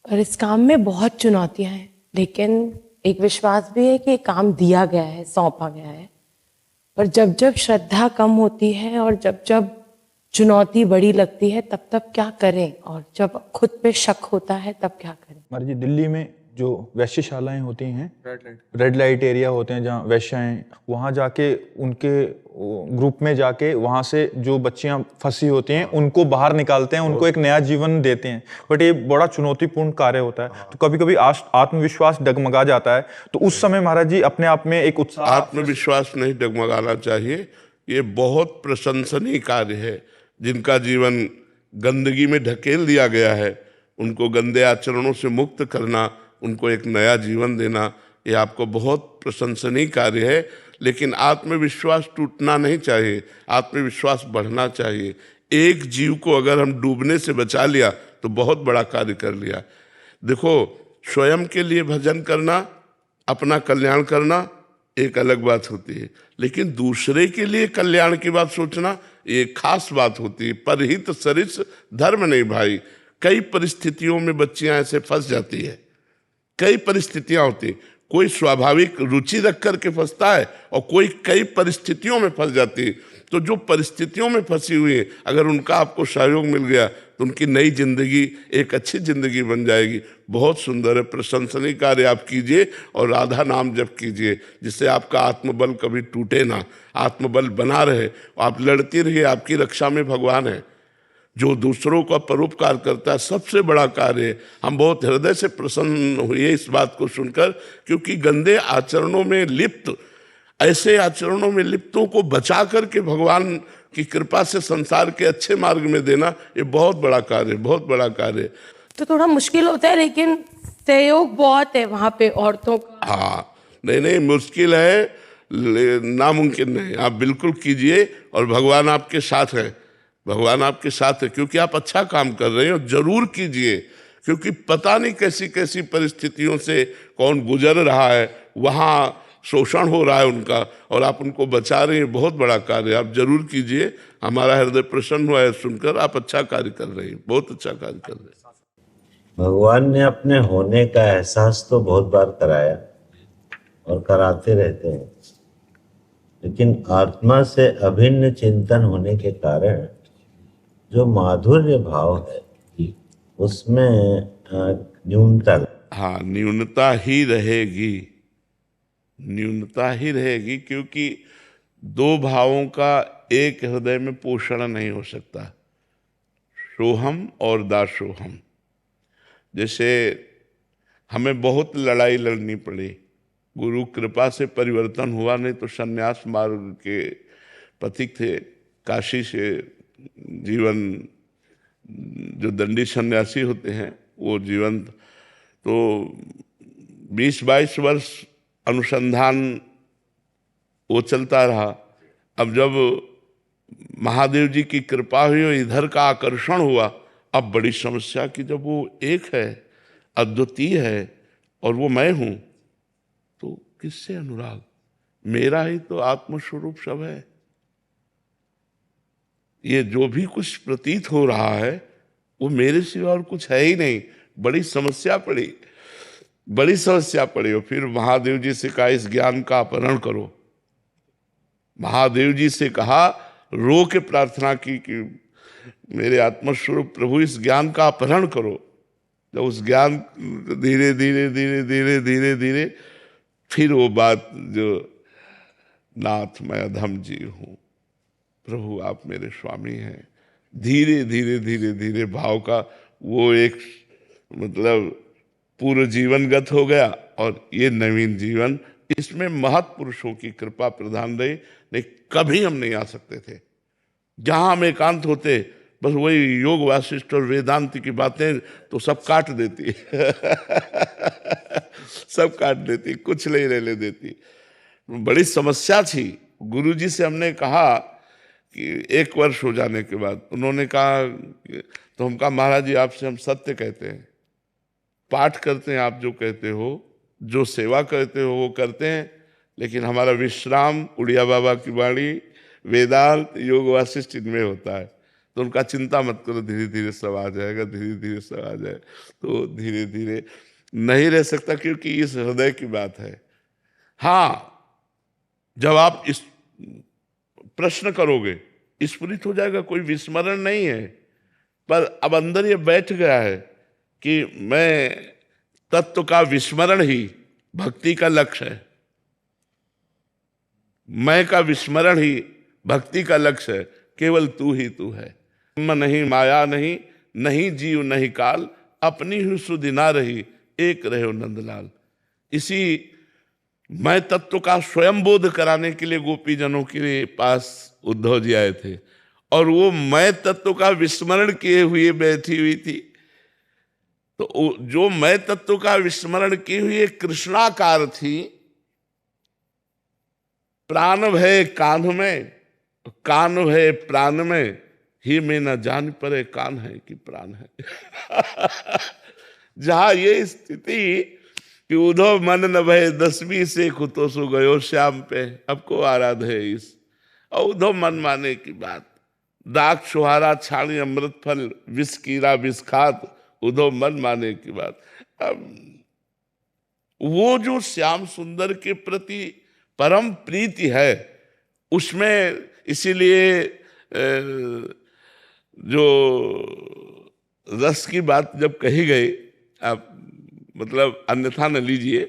Speaker 5: और इस काम में बहुत चुनौतियां हैं, लेकिन एक विश्वास भी है कि ये काम दिया गया है, सौंपा गया है। पर जब जब श्रद्धा कम होती है और जब जब चुनौती बड़ी लगती है तब तब क्या करें, और जब खुद पे शक होता है तब क्या करें?
Speaker 1: हमारे जी दिल्ली में जो वैश्यशालाएं होती हैं, रेड लाइट एरिया होते हैं जहाँ वैश्याएं, वहाँ जाके उनके ग्रुप में जाके वहाँ से जो बच्चियाँ फंसी होती हैं उनको बाहर निकालते हैं, उनको एक नया जीवन देते हैं। बट ये बड़ा चुनौतीपूर्ण कार्य होता है, तो कभी कभी आत्मविश्वास डगमगा जाता है। तो उस समय महाराज जी अपने आप में एक उत्साह,
Speaker 2: आत्मविश्वास नहीं डगमगाना चाहिए। ये बहुत प्रशंसनीय कार्य है। जिनका जीवन गंदगी में ढकेल दिया गया है उनको गंदे आचरणों से मुक्त करना, उनको एक नया जीवन देना, ये आपको बहुत प्रशंसनीय कार्य है। लेकिन आत्मविश्वास टूटना नहीं चाहिए, आत्मविश्वास बढ़ना चाहिए। एक जीव को अगर हम डूबने से बचा लिया तो बहुत बड़ा कार्य कर लिया। देखो, स्वयं के लिए भजन करना, अपना कल्याण करना एक अलग बात होती है, लेकिन दूसरे के लिए कल्याण की बात सोचना ये खास बात होती है। परहित सरिस धर्म नहीं भाई। कई परिस्थितियों में बच्चियां ऐसे फंस जाती है, कई परिस्थितियां होती, कोई स्वाभाविक रुचि रख करके फंसता है और कोई कई परिस्थितियों में फंस जाती है। तो जो परिस्थितियों में फंसी हुई है, अगर उनका आपको सहयोग मिल गया तो उनकी नई जिंदगी एक अच्छी जिंदगी बन जाएगी। बहुत सुंदर है, प्रशंसनीय कार्य आप कीजिए और राधा नाम जप कीजिए, जिससे आपका आत्मबल कभी टूटे ना, आत्मबल बना रहे। आप लड़ती रहिए, आपकी रक्षा में भगवान है। जो दूसरों का परोपकार करता है सबसे बड़ा कार्य है। हम बहुत हृदय से प्रसन्न हुए इस बात को सुनकर, क्योंकि गंदे आचरणों में लिप्त, ऐसे आचरणों में लिप्तों को बचा करके भगवान की कृपा से संसार के अच्छे मार्ग में देना, ये बहुत बड़ा कार्य, बहुत बड़ा कार्य।
Speaker 5: तो थोड़ा मुश्किल होता है, लेकिन सहयोग बहुत है वहाँ पे औरतों का।
Speaker 2: हाँ, नहीं मुश्किल है, नामुमकिन नहीं। आप बिल्कुल कीजिए और भगवान आपके साथ है, भगवान आपके साथ है, क्योंकि आप अच्छा काम कर रहे हो। जरूर कीजिए, क्योंकि पता नहीं कैसी कैसी परिस्थितियों से कौन गुजर रहा है, वहाँ शोषण हो रहा है उनका, और आप उनको बचा रहे हैं। बहुत बड़ा कार्य आप जरूर कीजिए। हमारा हृदय प्रसन्न हुआ है सुनकर। आप अच्छा कार्य कर रहे हैं, बहुत अच्छा कार्य कर रहे हैं।
Speaker 6: भगवान ने अपने होने का एहसास तो बहुत बार कराया और कराते रहते हैं, लेकिन आत्मा से अभिन्न चिंतन होने के कारण जो माधुर्य भाव है उसमें न्यूनता।
Speaker 2: हाँ, न्यूनता ही रहेगी, न्यूनता ही रहेगी, क्योंकि दो भावों का एक हृदय में पोषण नहीं हो सकता, सोहम और दासोहम। जैसे हमें बहुत लड़ाई लड़नी पड़ी, गुरु कृपा से परिवर्तन हुआ, नहीं तो सन्यास मार्ग के पथिक थे। काशी से जीवन, जो दंडी सन्यासी होते हैं वो जीवन, तो 20-22 वर्ष अनुसंधान वो चलता रहा। अब जब महादेव जी की कृपा हुई और इधर का आकर्षण हुआ, अब बड़ी समस्या कि जब वो एक है, अद्वितीय है और वो मैं हूं, तो किससे अनुराग? मेरा ही तो आत्मस्वरूप सब है। ये जो भी कुछ प्रतीत हो रहा है वो मेरे सिवा और कुछ है ही नहीं। बड़ी समस्या पड़ी, बड़ी समस्या पड़ी। और फिर महादेव जी से कहा इस ज्ञान का अपहरण करो। महादेव जी से कहा, रो के प्रार्थना की कि मेरे आत्मस्वरूप प्रभु इस ज्ञान का अपहरण करो। जब उस ज्ञान धीरे धीरे धीरे धीरे धीरे धीरे फिर वो बात जो नाथ मैं अधम जीव हूँ, प्रभु आप मेरे स्वामी हैं, धीरे धीरे धीरे धीरे भाव का वो एक मतलब पूर्व जीवनगत हो गया। और ये नवीन जीवन, इसमें महत् पुरुषों की कृपा प्रधान रही। नहीं, कभी हम नहीं आ सकते थे। जहां हम एकांत होते, बस वही योग वासिष्ठ और वेदांत की बातें तो सब काट देती सब काट देती, कुछ नहीं रहने देती। बड़ी समस्या थी। गुरुजी से हमने कहा कि 1 वर्ष हो जाने के बाद उन्होंने कहा, तो हम कहा महाराज जी आपसे हम सत्य कहते हैं, पाठ करते हैं आप जो कहते हो, जो सेवा करते हो वो करते हैं, लेकिन हमारा विश्राम उड़िया बाबा की वाणी, वेदांत, योग वासिष्ठ इनमें होता है। तो उनका चिंता मत करो, धीरे धीरे सब आ जाएगा, धीरे धीरे सब आ जाए। तो धीरे धीरे नहीं रह सकता, क्योंकि इस हृदय की बात है। हाँ, जब आप इस प्रश्न करोगे स्फुरित हो जाएगा, कोई विस्मरण नहीं है। पर अब अंदर ये बैठ गया है कि मैं तत्व का विस्मरण ही भक्ति का लक्ष्य है, मैं का विस्मरण ही भक्ति का लक्ष्य है। केवल तू ही तू है, ब्रह्म नहीं, माया नहीं, नहीं जीव नहीं काल, अपनी ही सुधि ना रही, एक रहे नंदलाल। इसी मैं तत्व का स्वयं बोध कराने के लिए गोपीजनों के पास उद्धव जी आए थे, और वो मैं तत्व का विस्मरण किए हुए बैठी हुई थी। तो जो मैं तत्व का विस्मरण की हुई एक कृष्णाकार थी, प्राण भय कान में, कान भय प्राण में, ही में न जान पड़े कान है कि प्राण है। जहां ये स्थिति कि उधो मन न भय 10वीं से खुतो सु गयो श्याम पे, अब को आराध है इस, और उधो मन माने की बात, दाग सुहारा छाणी अमृत फल, विष कीरा विष खात, उधो मन माने की बात। अब वो जो श्याम सुंदर के प्रति परम प्रीति है, उसमें इसीलिए जो रस की बात जब कही गई, आप मतलब अन्यथा न लीजिए,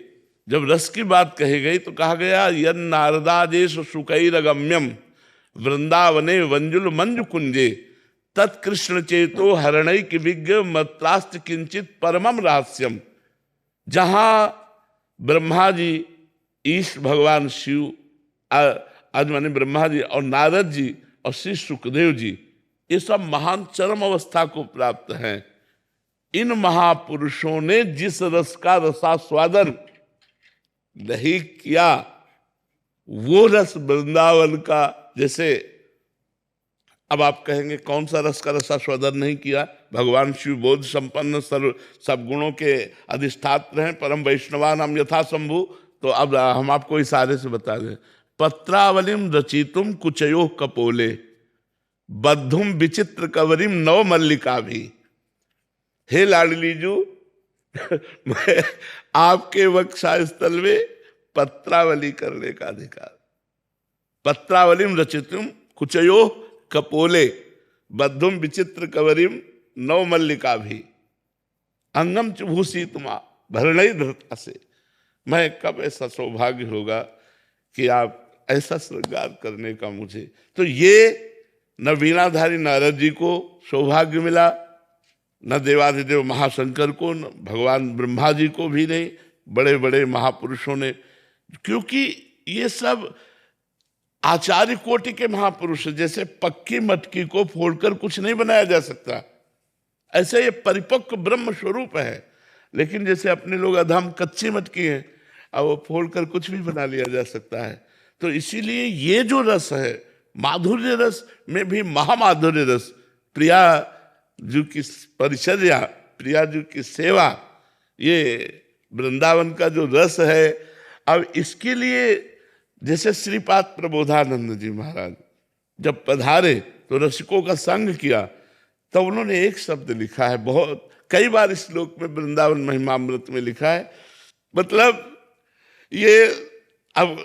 Speaker 2: जब रस की बात कही गई तो कहा गया यन नारदादेश सुकैरगम्यम वृंदावने वंजुल मंजु कुंजे तत्कृष्ण चेतो हरणैक विज्ञ मत्रास्त किंचित परमम रहस्यम। जहां ब्रह्मा जी, ईश भगवान शिव, आज माने ब्रह्मा जी और नारद जी और श्री सुखदेव जी, ये सब महान चरम अवस्था को प्राप्त हैं। इन महापुरुषों ने जिस रस का रसास्वादन नहीं किया, वो रस वृंदावन का, जैसे अब आप कहेंगे कौन सा रस का रसास्वादन नहीं किया? भगवान शिव बोध संपन्न सर्व सब गुणों के अधिष्ठात्र हैं, परम वैष्णवा नाम यथा शंभु। तो अब हम आपको इशारे से बता दें, पत्रावलिम रचितुम कुचयो कपोले बद्धुम विचित्र कवरिम नव मल्लिका भी। हे लाडली जू, मैं आपके वक्षस्थल में पत्रावली करने का अधिकार। पत्रावलिम रचितुम कुचयो कपोले बद्धुम विचित्र कवरिम नव मल्लिका भी अंगम चुभूसी तुमा भरणई धरता से। मैं कब ऐसा सौभाग्य होगा कि आप ऐसा श्रृंगार करने का मुझे। तो ये न वीणाधारी नारद जी को सौभाग्य मिला, न देवाधिदेव महाशंकर को, न भगवान ब्रह्मा जी को भी नहीं, बड़े बड़े महापुरुषों ने, क्योंकि ये सब आचार्य कोटि के महापुरुष, जैसे पक्की मटकी को फोड़कर कुछ नहीं बनाया जा सकता, ऐसे ये परिपक्व ब्रह्म स्वरूप है। लेकिन जैसे अपने लोग अधम कच्ची मटकी हैं, अब वो फोड़कर कुछ भी बना लिया जा सकता है। तो इसीलिए ये जो रस है, माधुर्य रस में भी महामाधुर्य रस, प्रिया जी की परिचर्या, प्रिया जी की सेवा, ये वृंदावन का जो रस है। अब इसके लिए जैसे श्रीपाद प्रबोधानंद जी महाराज जब पधारे तो रसिकों का संग किया, तो उन्होंने एक शब्द लिखा है, बहुत कई बार इस श्लोक में वृंदावन महिमामृत में लिखा है। मतलब ये अब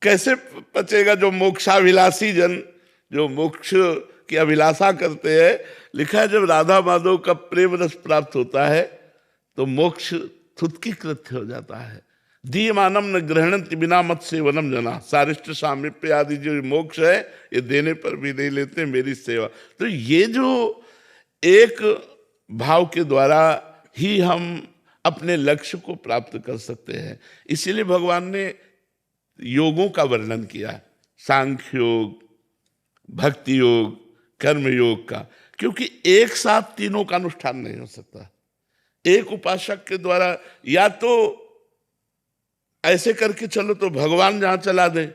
Speaker 2: कैसे पचेगा जो मोक्षाभिलाषी जन, जो मोक्ष की अभिलाषा करते हैं। लिखा है जब राधा माधव का प्रेम रस प्राप्त होता है तो मोक्ष थुतकी कृत्य हो जाता है। दीयमानम न ग्रहणंति बिना मत सेवनम जना, सारिष्ट सामीप्य आदि जो मोक्ष है ये देने पर भी नहीं लेते, मेरी सेवा। तो ये जो एक भाव के द्वारा ही हम अपने लक्ष्य को प्राप्त कर सकते हैं। इसीलिए भगवान ने योगों का वर्णन किया, सांख्य योग, भक्ति योग, कर्म योग का, क्योंकि एक साथ तीनों का अनुष्ठान नहीं हो सकता। एक उपासक के द्वारा या तो ऐसे करके चलो तो भगवान जहां चला दे,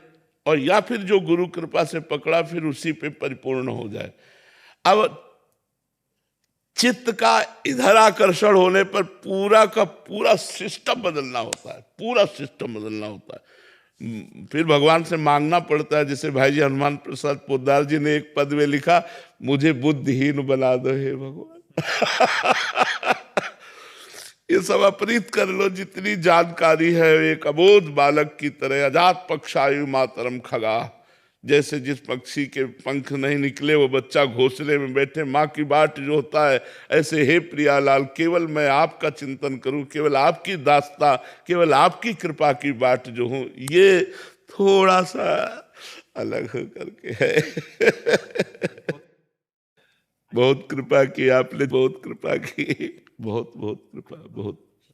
Speaker 2: और या फिर जो गुरु कृपा से पकड़ा फिर उसी पे परिपूर्ण हो जाए। अब चित्त का इधर आकर्षण होने पर पूरा का पूरा सिस्टम बदलना होता है, पूरा सिस्टम बदलना होता है। फिर भगवान से मांगना पड़ता है। जैसे भाई जी हनुमान प्रसाद पोद्दार जी ने एक पद में लिखा, मुझे बुद्धिहीन बना दो हे भगवान। ये सब अपरीत कर लो, जितनी जानकारी है एक अबोध बालक की तरह, अजात पक्षायु मातरम खगा। जैसे जिस पक्षी के पंख नहीं निकले वो बच्चा घोंसले में बैठे माँ की बाट जो होता है, ऐसे हे प्रियालाल केवल मैं आपका चिंतन करूं, केवल आपकी दास्ता, केवल आपकी कृपा की बाट जो हूं, ये थोड़ा सा अलग हो करके है। बहुत कृपा की आपने, बहुत कृपा की, बहुत बहुत कृपा, बहुत।